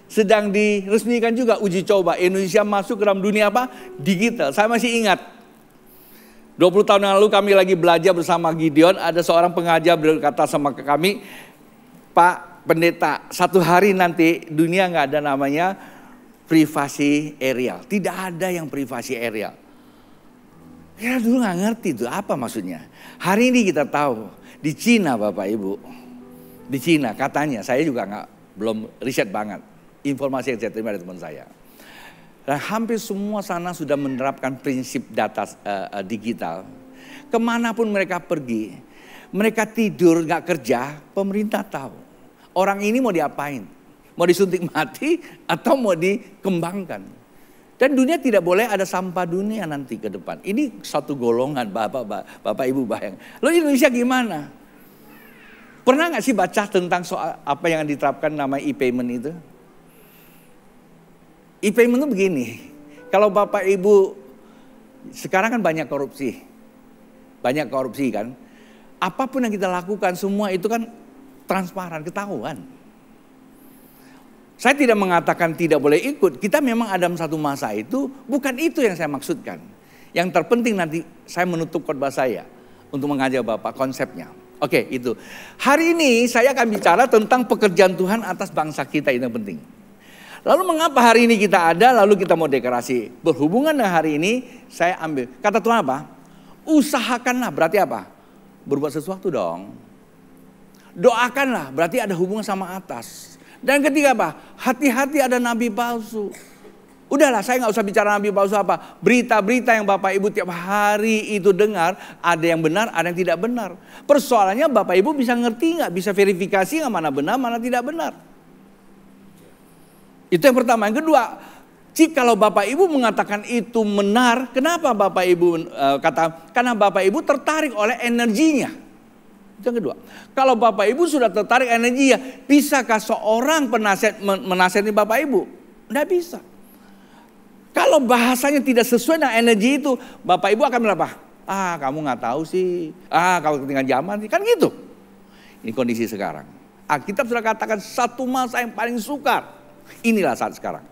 sedang diresmikan juga uji coba. Indonesia masuk ke dalam dunia apa? Digital. Saya masih ingat. 20 tahun yang lalu kami lagi belajar bersama Gideon. Ada seorang pengajar berkata sama kami, Pak Pendeta, satu hari nanti dunia nggak ada namanya privasi aerial. Tidak ada yang privasi aerial. Ya dulu nggak ngerti itu apa maksudnya. Hari ini kita tahu di Cina Bapak Ibu, di Cina katanya, saya juga belum riset banget. Informasi yang saya terima dari teman saya. Dan hampir semua sana sudah menerapkan prinsip data digital. Kemanapun mereka pergi, mereka tidur nggak kerja, pemerintah tahu. Orang ini mau diapain? Mau disuntik mati atau mau dikembangkan? Dan dunia tidak boleh ada sampah dunia nanti ke depan. Ini satu golongan Bapak Ibu bayang. Lalu Indonesia gimana? Pernah nggak sih baca tentang soal apa yang diterapkan nama e-payment itu? E-payment itu begini. Kalau Bapak Ibu sekarang kan banyak korupsi. Banyak korupsi kan. Apapun yang kita lakukan semua itu kan transparan, ketahuan. Saya tidak mengatakan tidak boleh ikut. Kita memang ada satu masa itu, bukan itu yang saya maksudkan. Yang terpenting nanti saya menutup khotbah saya untuk mengajar Bapak konsepnya. Oke, itu. Hari ini saya akan bicara tentang pekerjaan Tuhan atas bangsa kita, itu yang penting. Lalu mengapa hari ini kita ada, lalu kita mau deklarasi. Berhubungan dengan hari ini, saya ambil. Kata Tuhan apa? Usahakanlah, berarti apa? Berbuat sesuatu dong. Doakanlah, berarti ada hubungan sama atas. Dan ketiga apa? Hati-hati ada nabi palsu. Udahlah, saya nggak usah bicara nabi palsu apa. Berita-berita yang Bapak Ibu tiap hari itu dengar, ada yang benar, ada yang tidak benar. Persoalannya Bapak Ibu bisa ngerti nggak? Bisa verifikasi nggak mana benar, mana tidak benar? Itu yang pertama. Yang kedua, jikalau Bapak Ibu mengatakan itu benar, kenapa Bapak Ibu karena Bapak Ibu tertarik oleh energinya. Itu yang kedua. Kalau Bapak Ibu sudah tertarik energinya, bisakah seorang penasihat menasihati Bapak Ibu? Tidak bisa. Kalau bahasanya tidak sesuai dengan energi itu, Bapak Ibu akan berapa? Kamu nggak tahu sih. Kalau ketinggalan zaman sih, kan gitu. Ini kondisi sekarang. Alkitab sudah katakan satu masa yang paling sukar. Inilah saat sekarang.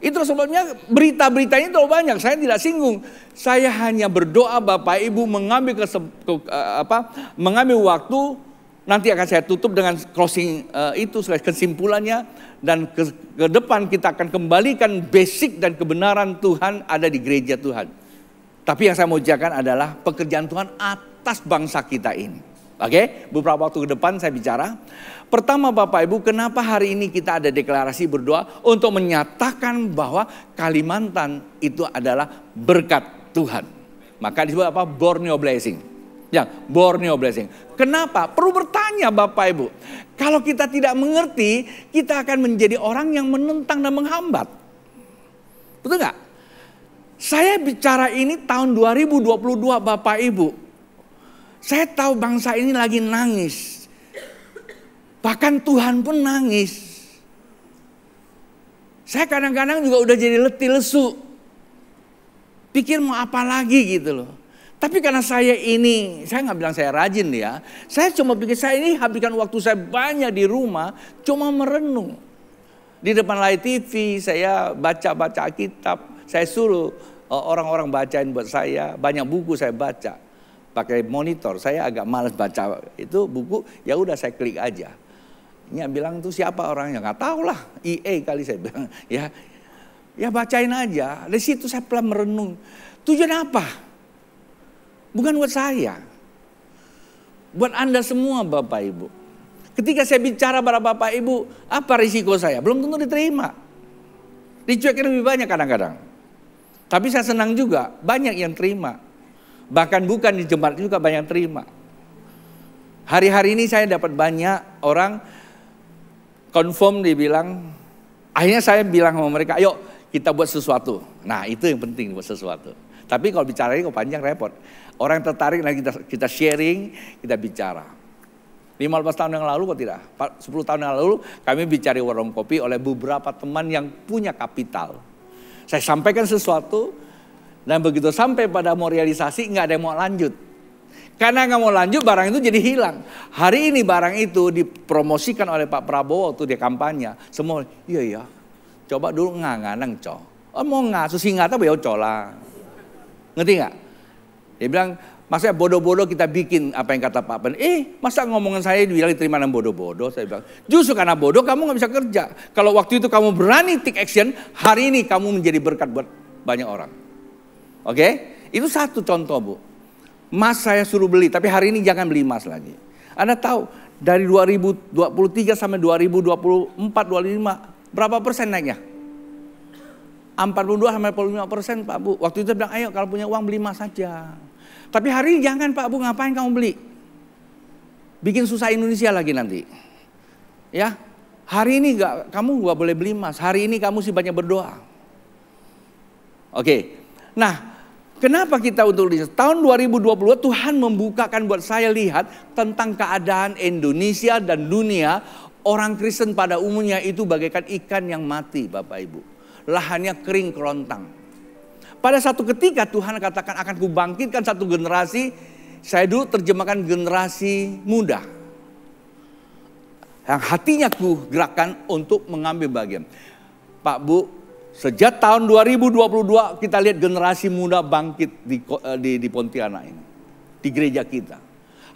Itu sebabnya berita-berita ini terlalu banyak. Saya tidak singgung. Saya hanya berdoa Bapak Ibu mengambil waktu. Nanti akan saya tutup dengan closing itu, kesimpulannya. Dan ke depan kita akan kembalikan basic dan kebenaran Tuhan ada di gereja Tuhan. Tapi yang saya mau ucapkan adalah pekerjaan Tuhan atas bangsa kita ini. Oke, beberapa waktu ke depan saya bicara. Pertama Bapak Ibu, kenapa hari ini kita ada deklarasi berdoa untuk menyatakan bahwa Kalimantan itu adalah berkat Tuhan. Maka disebut apa? Borneo blessing. Ya, Borneo blessing. Kenapa? Perlu bertanya Bapak Ibu. Kalau kita tidak mengerti, kita akan menjadi orang yang menentang dan menghambat. Betul nggak? Saya bicara ini tahun 2022 Bapak Ibu. Saya tahu bangsa ini lagi nangis. Bahkan Tuhan pun nangis. Saya kadang-kadang juga udah jadi letih lesu. Pikir mau apa lagi gitu loh. Tapi karena saya nggak bilang saya rajin ya. Saya cuma pikir saya ini habiskan waktu saya banyak di rumah. Cuma merenung. Di depan layar TV saya baca-baca Alkitab. Saya suruh orang-orang bacain buat saya. Banyak buku saya baca. Pakai monitor. Saya agak malas baca itu buku. Ya udah saya klik aja. Ini bilang tuh siapa orangnya? Nggak tahu lah. EA kali saya bilang. Ya bacain aja. Dari situ saya pelan merenung. Tujuan apa? Bukan buat saya. Buat Anda semua Bapak Ibu. Ketika saya bicara pada Bapak Ibu. Apa risiko saya? Belum tentu diterima. Dicuekin lebih banyak kadang-kadang. Tapi saya senang juga, banyak yang terima. Bahkan bukan di jemaat juga banyak yang terima. Hari-hari ini saya dapat banyak orang confirm dibilang, akhirnya saya bilang sama mereka, ayo kita buat sesuatu. Nah itu yang penting buat sesuatu. Tapi kalau bicara ini kok panjang repot. Orang yang tertarik, nah kita sharing, kita bicara. 15 tahun yang lalu kok tidak, 10 tahun yang lalu kami bicara warung kopi oleh beberapa teman yang punya kapital. Saya sampaikan sesuatu dan begitu sampai pada mau realisasi nggak ada yang mau lanjut. Karena nggak mau lanjut barang itu jadi hilang. Hari ini barang itu dipromosikan oleh Pak Prabowo waktu dia kampanye. Semua iya coba dulu nganganang co. Oh mau ngasus ngata ya cola. Ngerti nggak? Dia bilang maksudnya bodoh-bodoh kita bikin apa yang kata Pak Ben. Masa ngomongan saya dibilang diterima dengan bodoh-bodoh? Saya bilang, justru karena bodoh kamu gak bisa kerja. Kalau waktu itu kamu berani take action, hari ini kamu menjadi berkat buat banyak orang. Oke? Itu satu contoh Bu. Emas saya suruh beli, tapi hari ini jangan beli emas lagi. Anda tahu, dari 2023 sampai 2024, 2025, berapa persen naiknya? 42 sampai 45% Pak Bu. Waktu itu bilang, ayo kalau punya uang beli emas saja. Tapi hari ini jangan Pak Bu, ngapain kamu beli? Bikin susah Indonesia lagi nanti. Ya, hari ini kamu gak boleh beli emas. Hari ini kamu sih banyak berdoa. Oke, nah kenapa kita untuk tahun 2022 Tuhan membukakan buat saya lihat tentang keadaan Indonesia dan dunia. Orang Kristen pada umumnya itu bagaikan ikan yang mati Bapak Ibu. Lahannya kering kerontang. Pada satu ketika Tuhan katakan akan kubangkitkan satu generasi. Saya dulu terjemahkan generasi muda. Yang hatinya ku gerakkan untuk mengambil bagian. Pak Bu, sejak tahun 2022 kita lihat generasi muda bangkit di Pontianak ini. Di gereja kita.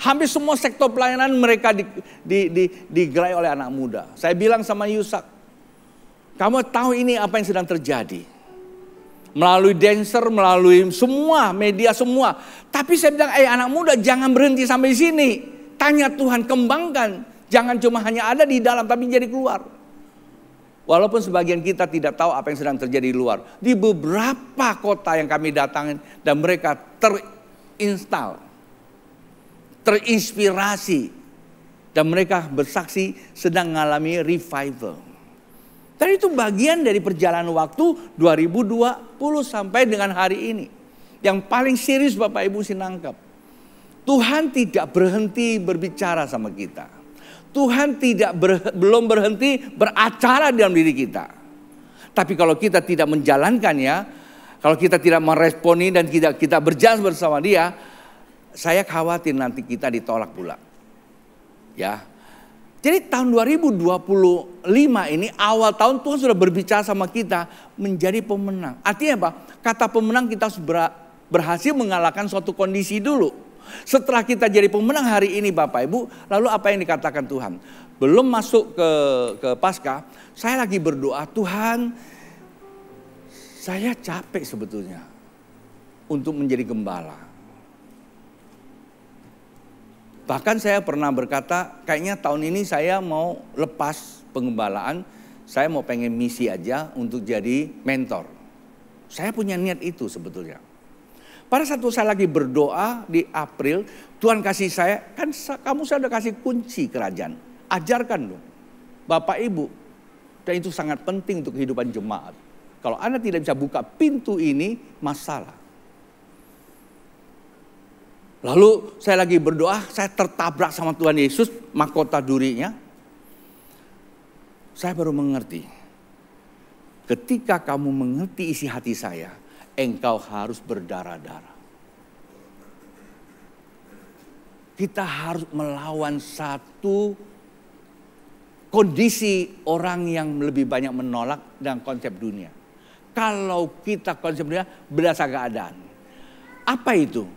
Hampir semua sektor pelayanan mereka digerai oleh anak muda. Saya bilang sama Yusak, kamu tahu ini apa yang sedang terjadi. Melalui dancer, melalui semua media semua. Tapi saya bilang, anak muda jangan berhenti sampai sini. Tanya Tuhan, kembangkan. Jangan cuma hanya ada di dalam tapi jadi keluar. Walaupun sebagian kita tidak tahu apa yang sedang terjadi di luar. Di beberapa kota yang kami datangin dan mereka terinspirasi. Dan mereka bersaksi sedang mengalami revival. Dan itu bagian dari perjalanan waktu 2020 sampai dengan hari ini. Yang paling serius Bapak Ibu sih nangkep. Tuhan tidak berhenti berbicara sama kita. Tuhan belum berhenti beracara dalam diri kita. Tapi kalau kita tidak menjalankannya, kalau kita tidak meresponi dan kita berjalan bersama Dia, saya khawatir nanti kita ditolak pula. Ya. Jadi tahun 2025 ini awal tahun Tuhan sudah berbicara sama kita menjadi pemenang. Artinya apa? Kata pemenang kita harus berhasil mengalahkan suatu kondisi dulu. Setelah kita jadi pemenang hari ini Bapak Ibu, lalu apa yang dikatakan Tuhan? Belum masuk ke Paskah, saya lagi berdoa, Tuhan, saya capek sebetulnya untuk menjadi gembala. Bahkan saya pernah berkata, kayaknya tahun ini saya mau lepas pengembalaan, saya mau pengen misi aja untuk jadi mentor. Saya punya niat itu sebetulnya. Pada saat saya lagi berdoa di April, Tuhan kasih saya, kan kamu saya udah kasih kunci kerajaan. Ajarkan dong, Bapak Ibu. Dan itu sangat penting untuk kehidupan jemaat. Kalau Anda tidak bisa buka pintu ini, masalah. Lalu saya lagi berdoa, saya tertabrak sama Tuhan Yesus, mahkota durinya. Saya baru mengerti. Ketika kamu mengerti isi hati saya, engkau harus berdarah-darah. Kita harus melawan satu kondisi orang yang lebih banyak menolak dan konsep dunia. Kalau kita konsep dunia berdasar keadaan. Apa itu?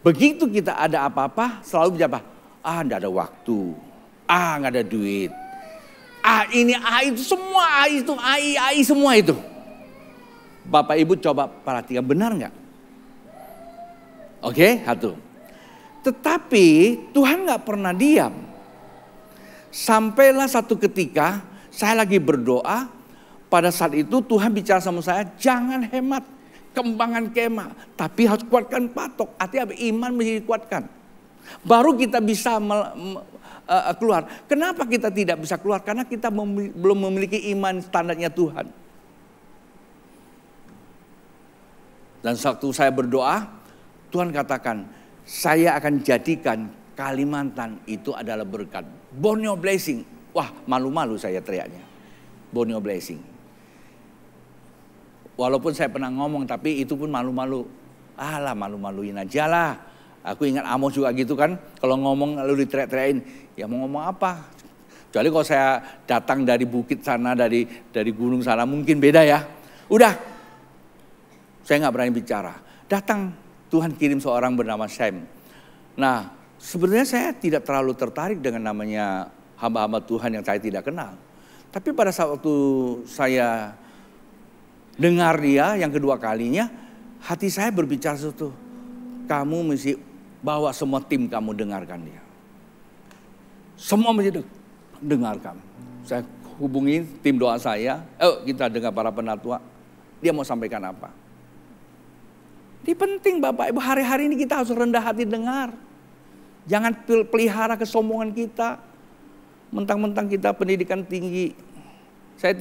Begitu kita ada apa-apa selalu bicara, enggak ada waktu. Enggak ada duit. Ini, itu semua, itu, AI semua itu. Bapak Ibu coba perhatikan, benar nggak? Oke, satu. Tetapi Tuhan nggak pernah diam. Sampailah satu ketika saya lagi berdoa, pada saat itu Tuhan bicara sama saya, jangan hemat kembangan kemah, tapi harus kuatkan patok. Artinya iman mesti dikuatkan. Baru kita bisa keluar. Kenapa kita tidak bisa keluar? Karena kita belum memiliki iman standarnya Tuhan. Dan waktu saya berdoa, Tuhan katakan, saya akan jadikan Kalimantan itu adalah berkat. Borneo blessing. Wah, malu-malu saya teriaknya. Borneo blessing. Walaupun saya pernah ngomong, tapi itu pun malu-malu. Alah, malu-maluin aja lah. Aku ingat Amos juga gitu kan. Kalau ngomong lalu diteriak-teriakin. Ya mau ngomong apa? Kecuali kalau saya datang dari bukit sana, dari gunung sana, mungkin beda ya. Udah. Saya nggak berani bicara. Datang, Tuhan kirim seorang bernama Sam. Nah, sebenarnya saya tidak terlalu tertarik dengan namanya hamba-hamba Tuhan yang saya tidak kenal. Tapi pada saat waktu saya dengar dia yang kedua kalinya, hati saya berbicara sesuatu. Kamu mesti bawa semua tim kamu dengarkan dia. Semua mesti dengarkan. Saya hubungi tim doa saya. Kita dengar para penatua. Dia mau sampaikan apa? Ini penting Bapak Ibu, hari-hari ini kita harus rendah hati dengar. Jangan pelihara kesombongan kita. Mentang-mentang kita pendidikan tinggi. Saya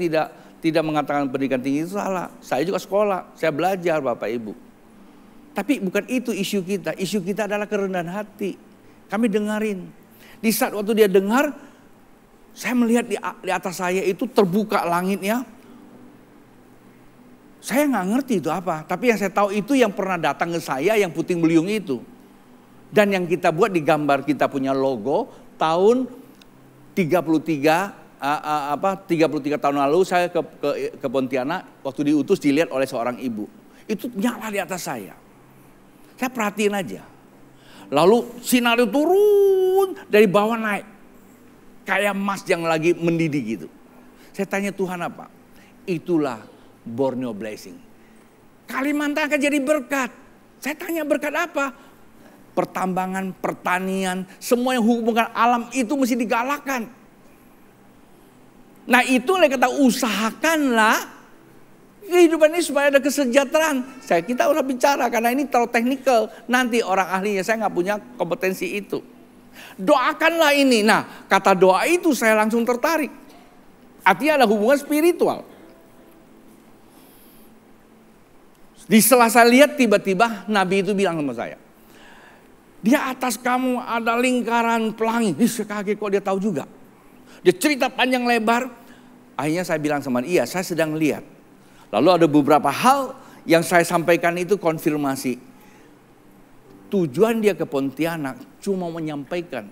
tidak mengatakan pendidikan tinggi itu salah. Saya juga sekolah, saya belajar Bapak Ibu. Tapi bukan itu isu kita. Isu kita adalah kerendahan hati. Kami dengarin. Di saat waktu dia dengar, saya melihat di atas saya itu terbuka langitnya. Saya nggak ngerti itu apa. Tapi yang saya tahu itu yang pernah datang ke saya yang puting beliung itu. Dan yang kita buat di gambar kita punya logo tahun 33 tahun lalu saya ke Pontianak waktu diutus dilihat oleh seorang ibu. Itu nyala di atas saya. Saya perhatiin aja. Lalu sinar itu turun dari bawah naik. Kayak emas yang lagi mendidih gitu. Saya tanya Tuhan apa? Itulah Borneo blessing. Kalimantan akan jadi berkat. Saya tanya berkat apa? Pertambangan, pertanian, semua yang hubungan alam itu mesti digalakkan. Nah itu oleh kata usahakanlah kehidupan ini supaya ada kesejahteraan. Kita udah bicara karena ini terlalu teknikal. Nanti orang ahlinya saya nggak punya kompetensi itu. Doakanlah ini. Nah kata doa itu saya langsung tertarik. Artinya ada hubungan spiritual. Di setelah saya lihat tiba-tiba Nabi itu bilang sama saya. Di atas kamu ada lingkaran pelangi. Saya kaget kok dia tahu juga. Dia cerita panjang lebar. Akhirnya saya bilang sama dia, iya saya sedang lihat. Lalu ada beberapa hal yang saya sampaikan itu konfirmasi. Tujuan dia ke Pontianak cuma menyampaikan,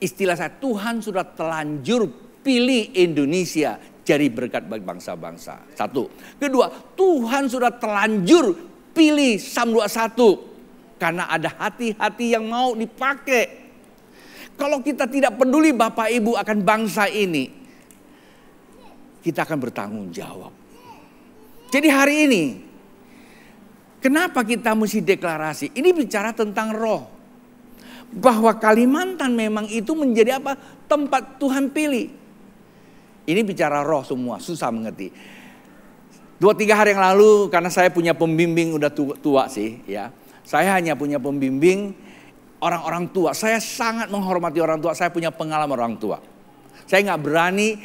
istilah saya, Tuhan sudah telanjur pilih Indonesia jadi berkat bagi bangsa-bangsa. Satu. Kedua, Tuhan sudah telanjur pilih Psalm 21 karena ada hati-hati yang mau dipakai. Kalau kita tidak peduli Bapak Ibu akan bangsa ini, kita akan bertanggung jawab. Jadi hari ini, kenapa kita mesti deklarasi? Ini bicara tentang roh. Bahwa Kalimantan memang itu menjadi apa? Tempat Tuhan pilih. Ini bicara roh semua, susah mengerti. 2-3 hari yang lalu, karena saya punya pembimbing udah tua sih, ya. Saya hanya punya pembimbing orang-orang tua. Saya sangat menghormati orang tua. Saya punya pengalaman orang tua. Saya nggak berani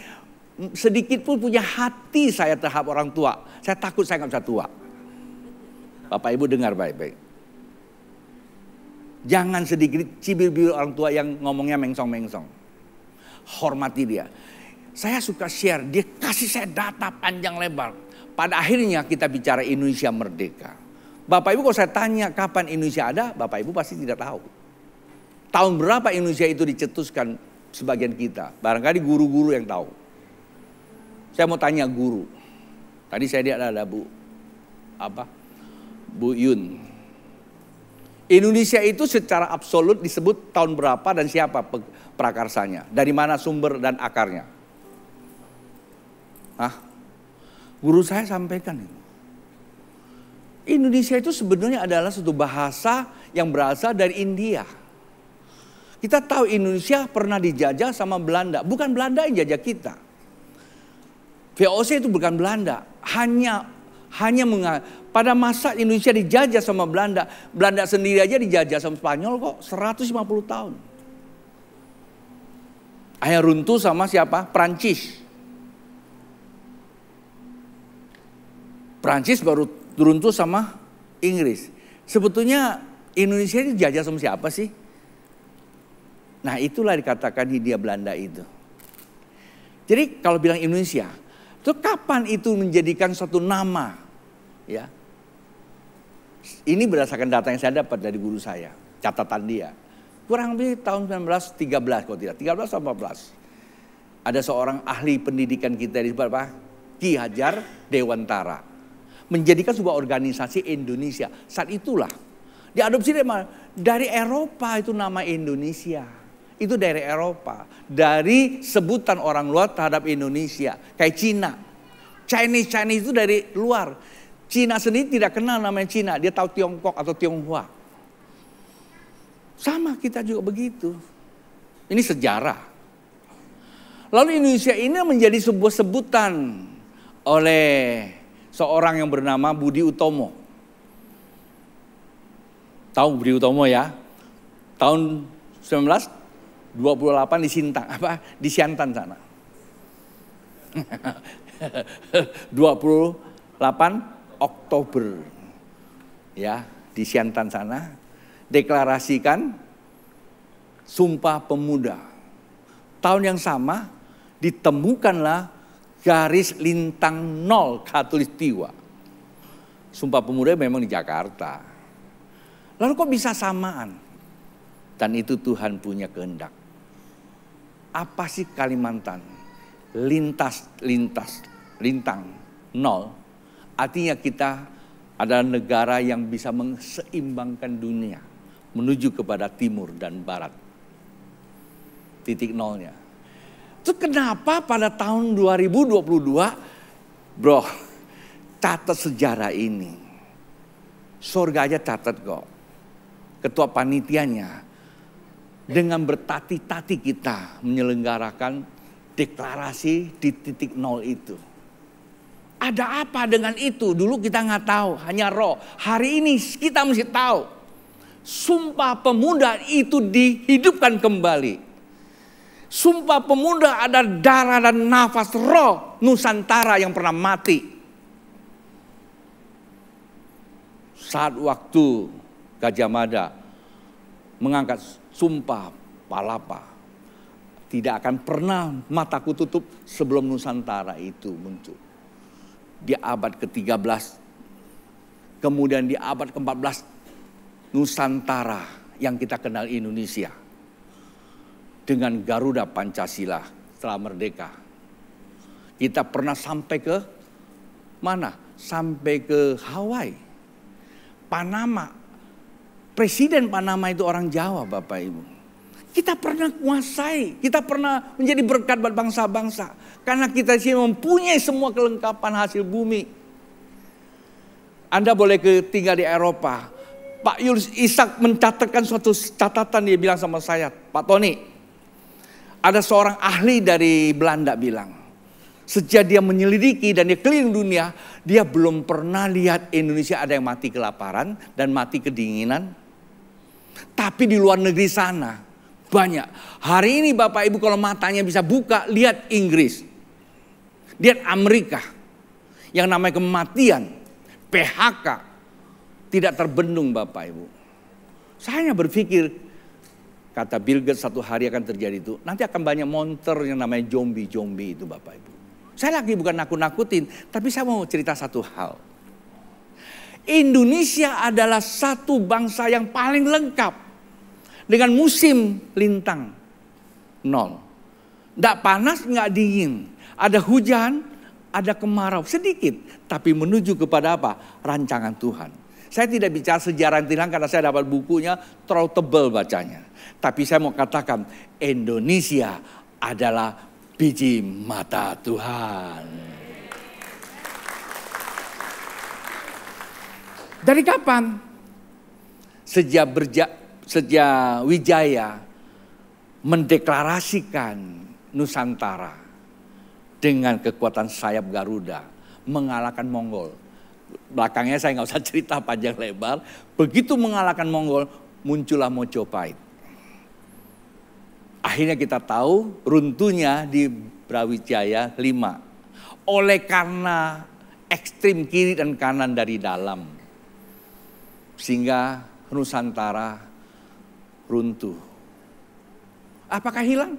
sedikit pun punya hati saya terhadap orang tua. Saya takut saya nggak bisa tua. Bapak Ibu dengar baik-baik. Jangan sedikit cibir-cibir orang tua yang ngomongnya mengsong-mengsong. Hormati dia. Saya suka share, dia kasih saya data panjang lebar. Pada akhirnya kita bicara Indonesia merdeka. Bapak Ibu kalau saya tanya kapan Indonesia ada, Bapak Ibu pasti tidak tahu. Tahun berapa Indonesia itu dicetuskan sebagian kita. Barangkali guru-guru yang tahu. Saya mau tanya guru. Tadi saya lihat ada Bu Yun. Indonesia itu secara absolut disebut tahun berapa dan siapa prakarsanya. Dari mana sumber dan akarnya. Guru saya sampaikan ini. Indonesia itu sebenarnya adalah suatu bahasa yang berasal dari India. Kita tahu Indonesia pernah dijajah sama Belanda. Bukan Belanda yang jajah kita. VOC itu bukan Belanda. Pada masa Indonesia dijajah sama Belanda. Belanda sendiri aja dijajah sama Spanyol kok 150 tahun. Akhirnya runtuh sama siapa? Prancis. Prancis baru runtuh sama Inggris. Sebetulnya Indonesia ini dijajah sama siapa sih? Nah itulah dikatakan Hindia Belanda itu. Jadi kalau bilang Indonesia, itu kapan itu menjadikan suatu nama? Ya, ini berdasarkan data yang saya dapat dari guru saya, catatan dia. Kurang lebih tahun 1913 kalau tidak, 13 atau 14. Ada seorang ahli pendidikan kita di apa? Ki Hajar Dewantara. Menjadikan sebuah organisasi Indonesia. Saat itulah diadopsi dari Eropa itu nama Indonesia. Itu dari Eropa. Dari sebutan orang luar terhadap Indonesia. Kayak Cina. Chinese itu dari luar. Cina sendiri tidak kenal namanya Cina. Dia tahu Tiongkok atau Tionghoa. Sama kita juga begitu. Ini sejarah. Lalu Indonesia ini menjadi sebuah sebutan oleh seorang yang bernama Budi Utomo. Tahu Budi Utomo ya? Tahun 1928 di Sintang, di Siantan sana. 28 Oktober ya, di Siantan sana deklarasikan Sumpah Pemuda. Tahun yang sama ditemukanlah garis lintang 0 Khatulistiwa. Sumpah Pemuda memang di Jakarta. Lalu kok bisa samaan? Dan itu Tuhan punya kehendak. Apa sih Kalimantan? Lintang 0. Artinya kita adalah negara yang bisa menseimbangkan dunia. Menuju kepada timur dan barat. Titik nolnya. Itu kenapa pada tahun 2022, bro, catat sejarah ini. Surga aja catat kok. Ketua panitianya dengan bertati-tati kita menyelenggarakan deklarasi di titik nol itu. Ada apa dengan itu? Dulu kita nggak tahu, hanya roh. Hari ini kita mesti tahu. Sumpah Pemuda itu dihidupkan kembali. Sumpah Pemuda ada darah dan nafas roh Nusantara yang pernah mati. Saat waktu Gajah Mada mengangkat Sumpah Palapa, tidak akan pernah mataku tutup sebelum Nusantara itu muncul. Di abad ke-13, kemudian di abad ke-14, Nusantara yang kita kenal Indonesia. Dengan Garuda Pancasila setelah merdeka. Kita pernah sampai ke mana? Sampai ke Hawaii, Panama. Presiden Panama itu orang Jawa, Bapak Ibu. Kita pernah kuasai, kita pernah menjadi berkat buat bangsa-bangsa. Karena kita sih mempunyai semua kelengkapan hasil bumi. Anda boleh tinggal di Eropa. Pak Julius Ishak mencatatkan suatu catatan, dia bilang sama saya, Pak Tony, ada seorang ahli dari Belanda bilang, sejak dia menyelidiki dan dia keliling dunia, dia belum pernah lihat Indonesia ada yang mati kelaparan dan mati kedinginan. Tapi di luar negeri sana banyak. Hari ini Bapak Ibu kalau matanya bisa buka, lihat Inggris. Lihat Amerika. Yang namanya kematian, PHK, tidak terbendung Bapak Ibu. Saya berpikir, kata Bill Gates satu hari akan terjadi itu. Nanti akan banyak monster yang namanya zombie-zombie itu Bapak Ibu. Saya lagi bukan nakut-nakutin, tapi saya mau cerita satu hal. Indonesia adalah satu bangsa yang paling lengkap. Dengan musim lintang, 0. Nggak panas, nggak dingin. Ada hujan, ada kemarau, sedikit. Tapi menuju kepada apa? Rancangan Tuhan. Saya tidak bicara sejarah yang karena saya dapat bukunya terlalu tebal bacanya. Tapi saya mau katakan Indonesia adalah biji mata Tuhan. Dari kapan? Sejak Wijaya mendeklarasikan Nusantara dengan kekuatan sayap Garuda mengalahkan Mongol. Belakangnya saya nggak usah cerita panjang lebar. Begitu mengalahkan Mongol, muncullah Mojopahit. Akhirnya kita tahu runtuhnya di Brawijaya 5. Oleh karena ekstrim kiri dan kanan dari dalam. Sehingga Nusantara runtuh. Apakah hilang?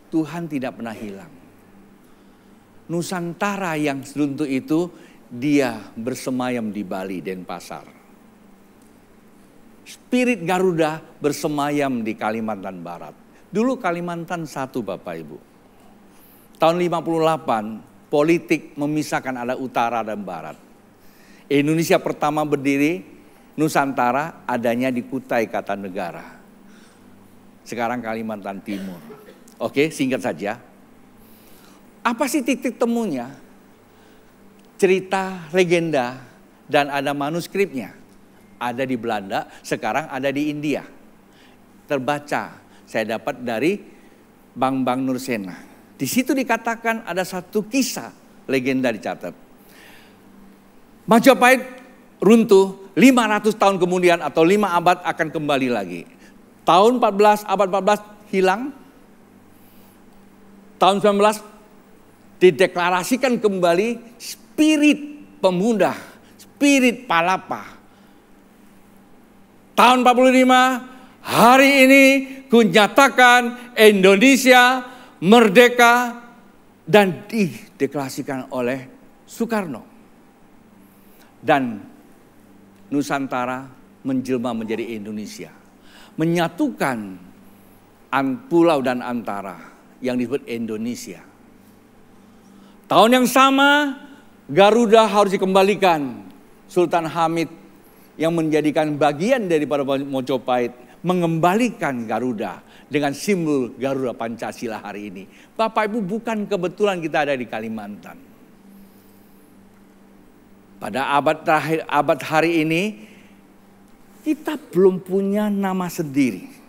Tuhan tidak pernah hilang. Nusantara yang runtuh itu dia bersemayam di Bali, Denpasar. Spirit Garuda bersemayam di Kalimantan Barat. Dulu Kalimantan satu Bapak Ibu. Tahun 58 politik memisahkan ada utara dan barat. Indonesia pertama berdiri, Nusantara adanya di Kutai Kartanegara. Sekarang Kalimantan Timur. Oke, singkat saja. Apa sih titik temunya? Cerita, legenda, dan ada manuskripnya. Ada di Belanda, sekarang ada di India. Terbaca, saya dapat dari Bang Nursena. Di situ dikatakan ada satu kisah, legenda dicatat. Majapahit runtuh, 500 tahun kemudian atau 5 abad akan kembali lagi. Tahun 14, abad 14 hilang. Tahun 19 dideklarasikan kembali spirit pemuda, spirit palapa. Tahun 45, hari ini kunyatakan Indonesia merdeka dan dideklarasikan oleh Soekarno. Dan Nusantara menjelma menjadi Indonesia. Menyatukan pulau dan antara yang disebut Indonesia. Tahun yang sama Garuda harus dikembalikan. Sultan Hamid yang menjadikan bagian daripada Mojopahit mengembalikan Garuda dengan simbol Garuda Pancasila hari ini. Bapak Ibu, bukan kebetulan kita ada di Kalimantan. Pada abad hari ini kita belum punya nama sendiri.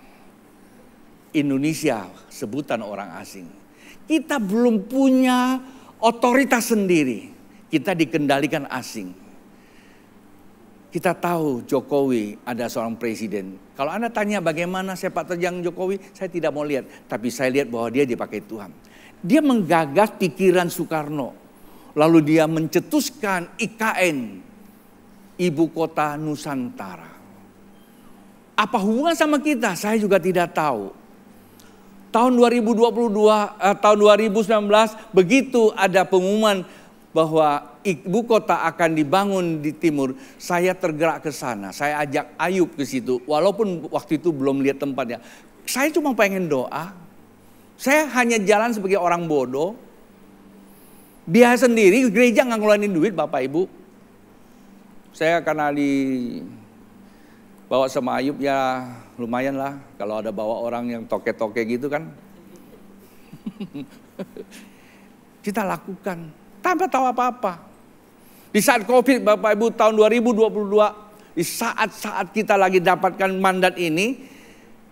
Indonesia sebutan orang asing. Kita belum punya otoritas sendiri. Kita dikendalikan asing. Kita tahu Jokowi ada seorang presiden. Kalau Anda tanya bagaimana sepak terjang Jokowi, saya tidak mau lihat. Tapi saya lihat bahwa dia dipakai Tuhan. Dia menggagas pikiran Soekarno. Lalu dia mencetuskan IKN, Ibu Kota Nusantara. Apa hubungan sama kita? Saya juga tidak tahu. Tahun 2019 begitu ada pengumuman bahwa ibu kota akan dibangun di timur, saya tergerak ke sana. Saya ajak Ayub ke situ, walaupun waktu itu belum lihat tempatnya. Saya cuma pengen doa. Saya hanya jalan sebagai orang bodoh. Dia sendiri, gereja nggak ngeluarin duit Bapak Ibu. Saya karena dibawa sama Ayub ya lumayan lah. Kalau ada bawa orang yang toke-toke gitu kan. Kita lakukan tanpa tahu apa-apa. Di saat COVID Bapak Ibu tahun 2022, di saat-saat kita lagi dapatkan mandat ini,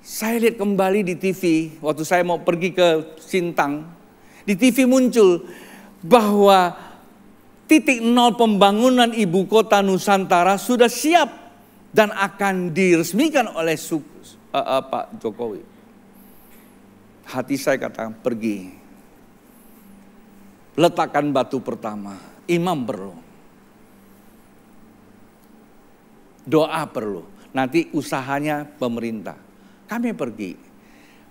saya lihat kembali di TV waktu saya mau pergi ke Sintang. Di TV muncul bahwa titik nol pembangunan ibu kota Nusantara sudah siap dan akan diresmikan oleh Pak Jokowi. Hati saya katakan pergi. Letakkan batu pertama. Imam perlu. Doa perlu. Nanti usahanya pemerintah. Kami pergi.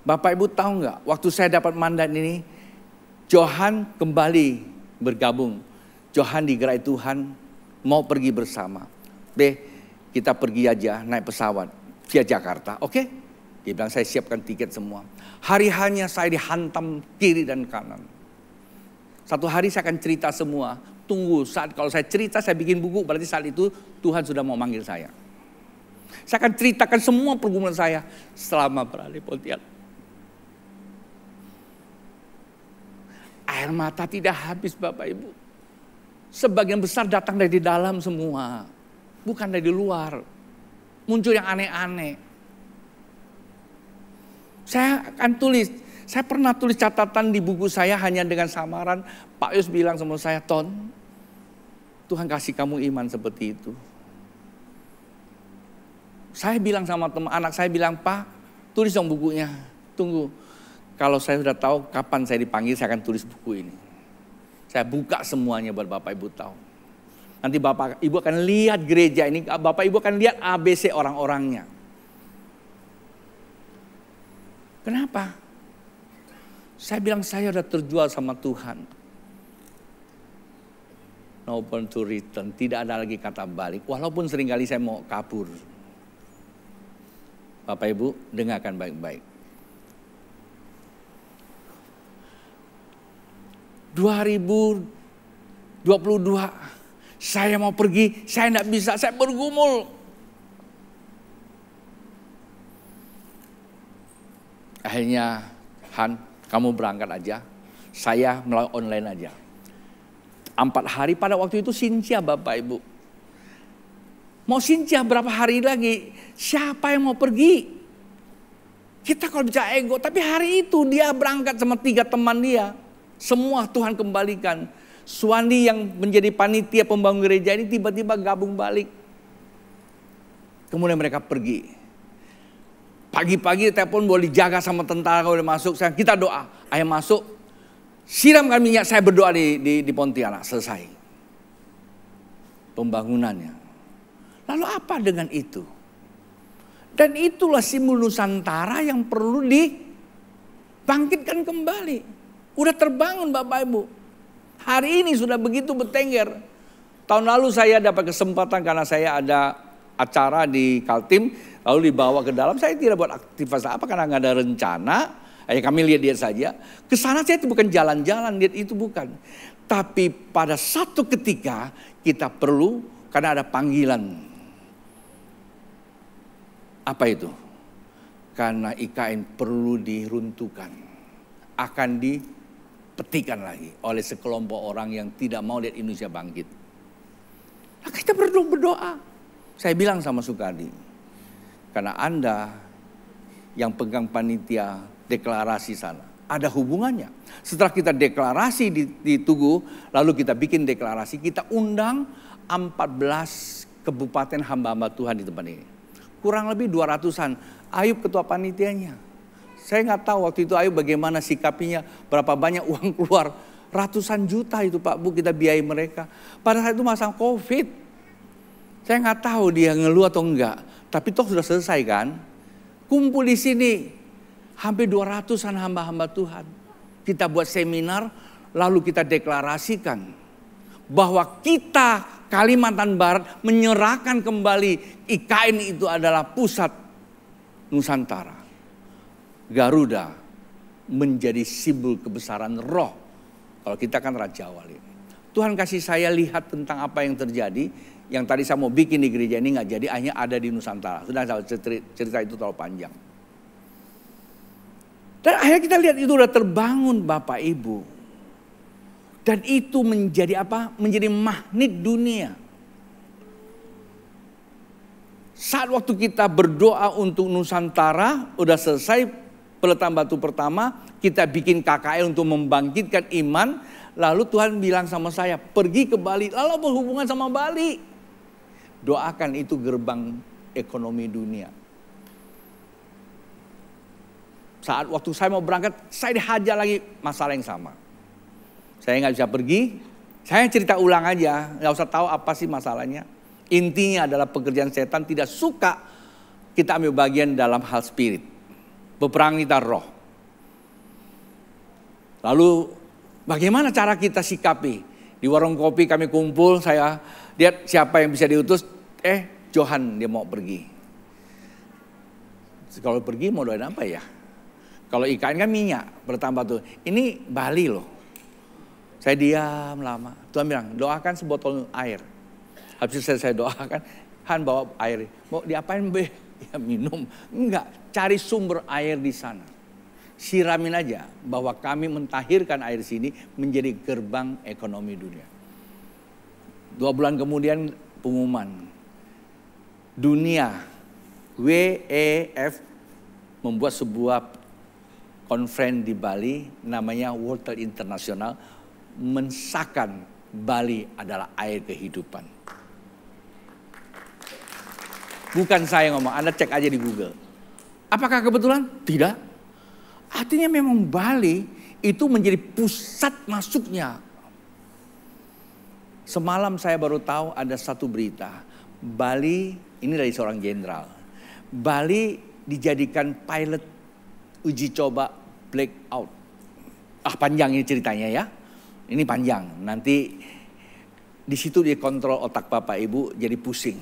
Bapak Ibu tahu nggak? Waktu saya dapat mandat ini, Johan kembali bergabung. Johan digerai Tuhan mau pergi bersama. Kita pergi aja naik pesawat via Jakarta. Oke? Dia bilang saya siapkan tiket semua. Hari-harinya saya dihantam kiri dan kanan. Satu hari saya akan cerita semua. Tunggu saat kalau saya cerita saya bikin buku, berarti saat itu Tuhan sudah mau manggil saya. Saya akan ceritakan semua pergumulan saya selama berada di Pontianak. Air mata tidak habis Bapak Ibu. Sebagian besar datang dari dalam semua. Bukan dari luar. Muncul yang aneh-aneh. Saya akan tulis. Saya pernah tulis catatan di buku saya hanya dengan samaran. Pak Yus bilang sama saya, Ton, Tuhan kasih kamu iman seperti itu. Saya bilang sama teman anak saya bilang, Pak, tulis dong bukunya. Tunggu. Kalau saya sudah tahu kapan saya dipanggil, saya akan tulis buku ini. Saya buka semuanya buat Bapak Ibu tahu. Nanti Bapak Ibu akan lihat gereja ini, Bapak Ibu akan lihat ABC orang-orangnya. Kenapa? Saya bilang saya sudah terjual sama Tuhan. No point to return, tidak ada lagi kata balik. Walaupun seringkali saya mau kabur. Bapak Ibu dengarkan baik-baik. 2022 saya mau pergi, saya tidak bisa, saya bergumul. Akhirnya, Han, kamu berangkat aja, saya melalui online aja. 4 hari pada waktu itu Sintia Bapak Ibu. Mau Sintia berapa hari lagi, siapa yang mau pergi? Kita kalau bicara ego, tapi hari itu dia berangkat sama 3 teman dia. Semua Tuhan kembalikan. Suwandi yang menjadi panitia pembangun gereja ini tiba-tiba gabung balik. Kemudian mereka pergi. Pagi-pagi telepon boleh dijaga sama tentara kalau udah masuk. Kita doa, ayo masuk. Siramkan minyak, saya berdoa di Pontianak. Selesai. Pembangunannya. Lalu apa dengan itu? Dan itulah simbol Nusantara yang perlu dibangkitkan kembali. Udah terbangun Bapak Ibu. Hari ini sudah begitu bertengger. Tahun lalu saya dapat kesempatan karena saya ada acara di Kaltim. Lalu dibawa ke dalam. Saya tidak buat aktivitas apa karena nggak ada rencana. Kami lihat saja. Kesana saya itu bukan jalan-jalan. Lihat itu bukan. Tapi pada satu ketika kita perlu. Karena ada panggilan. Apa itu? Karena IKN perlu diruntuhkan. Akan dipetikan lagi oleh sekelompok orang yang tidak mau lihat Indonesia bangkit. Nah, kita berdoa. Saya bilang sama Sukardi, karena Anda yang pegang panitia deklarasi sana, ada hubungannya. Setelah kita deklarasi di Tugu, lalu kita bikin deklarasi, kita undang 14 kabupaten hamba-hamba Tuhan di tempat ini. Kurang lebih 200-an. Ayub ketua panitianya. Saya nggak tahu waktu itu Ayub bagaimana sikapnya, berapa banyak uang keluar. Ratusan juta itu Pak Bu kita biayai mereka. Pada saat itu masa COVID. Saya nggak tahu dia ngeluh atau enggak. Tapi toh sudah selesai kan. Kumpul di sini. Hampir 200-an hamba-hamba Tuhan. Kita buat seminar, lalu kita deklarasikan. bahwa kita Kalimantan Barat menyerahkan kembali IKN itu adalah pusat Nusantara. Garuda menjadi simbol kebesaran roh. Kalau kita kan Raja Wali. Tuhan kasih saya lihat tentang apa yang terjadi. Yang tadi saya mau bikin di gereja ini nggak jadi, hanya ada di Nusantara. Sudah cerita itu terlalu panjang. Dan akhirnya kita lihat itu udah terbangun Bapak Ibu. Dan itu menjadi apa? Menjadi magnet dunia. Saat waktu kita berdoa untuk Nusantara, udah selesai peletakan batu pertama, kita bikin KKL untuk membangkitkan iman. Lalu Tuhan bilang sama saya, pergi ke Bali, lalu berhubungan sama Bali. Doakan itu gerbang ekonomi dunia. Saat waktu saya mau berangkat, saya dihajar lagi masalah yang sama. Saya nggak bisa pergi, saya cerita ulang aja, nggak usah tahu apa sih masalahnya. Intinya adalah pekerjaan setan tidak suka kita ambil bagian dalam hal spirit. Peperangan kita roh. Lalu bagaimana cara kita sikapi? Di warung kopi kami kumpul, saya lihat siapa yang bisa diutus. Johan dia mau pergi. Kalau pergi mau doain apa ya? Kalau ikan kan minyak bertambah tuh. Ini Bali loh. Saya diam lama. Tuhan bilang doakan sebotol air. Habis itu saya doakan. Han bawa air. Mau diapain be? Ya minum. Enggak. Cari sumber air di sana. Siramin aja bahwa kami mentahirkan air sini menjadi gerbang ekonomi dunia. 2 bulan kemudian pengumuman. Dunia WEF membuat sebuah konferensi di Bali namanya World Trade International, mensahkan Bali adalah air kehidupan. Bukan saya ngomong, Anda cek aja di Google. Apakah kebetulan? Tidak. Artinya memang Bali itu menjadi pusat masuknya. Semalam saya baru tahu ada satu berita. Bali, ini dari seorang jenderal. Bali dijadikan pilot uji coba blackout. Panjang ini ceritanya ya. Ini panjang. Nanti di situ dia kontrol otak Bapak Ibu jadi pusing.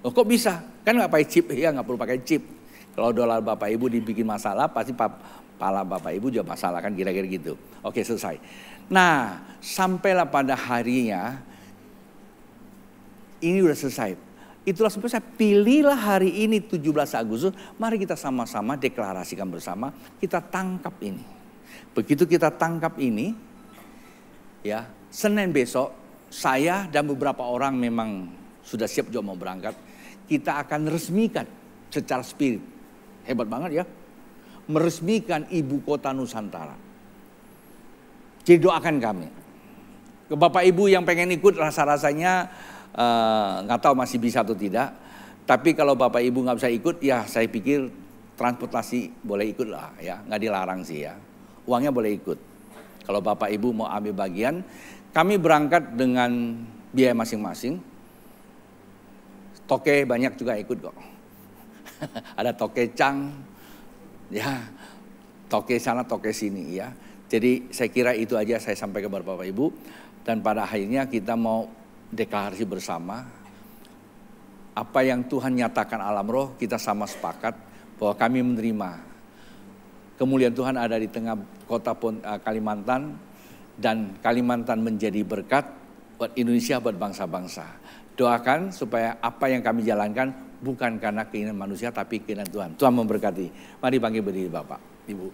Oh, kok bisa? Kan nggak pakai chip? Ya nggak perlu pakai chip. Kalau dolar Bapak Ibu dibikin masalah, pasti kepala Bapak Ibu juga masalah kan kira-kira gitu. Oke, selesai. Nah, sampailah pada harinya, ini udah selesai. Itulah sebab saya pilihlah hari ini 17 Agustus, mari kita sama-sama deklarasikan bersama, kita tangkap ini. Begitu kita tangkap ini, ya Senin besok, saya dan beberapa orang memang sudah siap juga mau berangkat, kita akan resmikan secara spirit. Hebat banget ya. Meresmikan ibu kota Nusantara. Jadi doakan kami. Ke Bapak Ibu yang pengen ikut rasa-rasanya nggak tahu masih bisa atau tidak. Tapi kalau Bapak Ibu nggak bisa ikut, ya saya pikir transportasi boleh ikut lah ya. Nggak dilarang sih ya. Uangnya boleh ikut. Kalau Bapak Ibu mau ambil bagian, kami berangkat dengan biaya masing-masing. Toke banyak juga ikut kok. Ada toke cang, ya, toke sana, toke sini, ya. Jadi saya kira itu aja saya sampaikan kepada Bapak Ibu. Dan pada akhirnya kita mau deklarasi bersama. Apa yang Tuhan nyatakan alam roh, kita sama sepakat bahwa kami menerima. Kemuliaan Tuhan ada di tengah kota Kalimantan. Dan Kalimantan menjadi berkat buat Indonesia, buat bangsa-bangsa. Doakan supaya apa yang kami jalankan bukan karena keinginan manusia tapi keinginan Tuhan. Tuhan memberkati. Mari panggil berdiri Bapak, Ibu.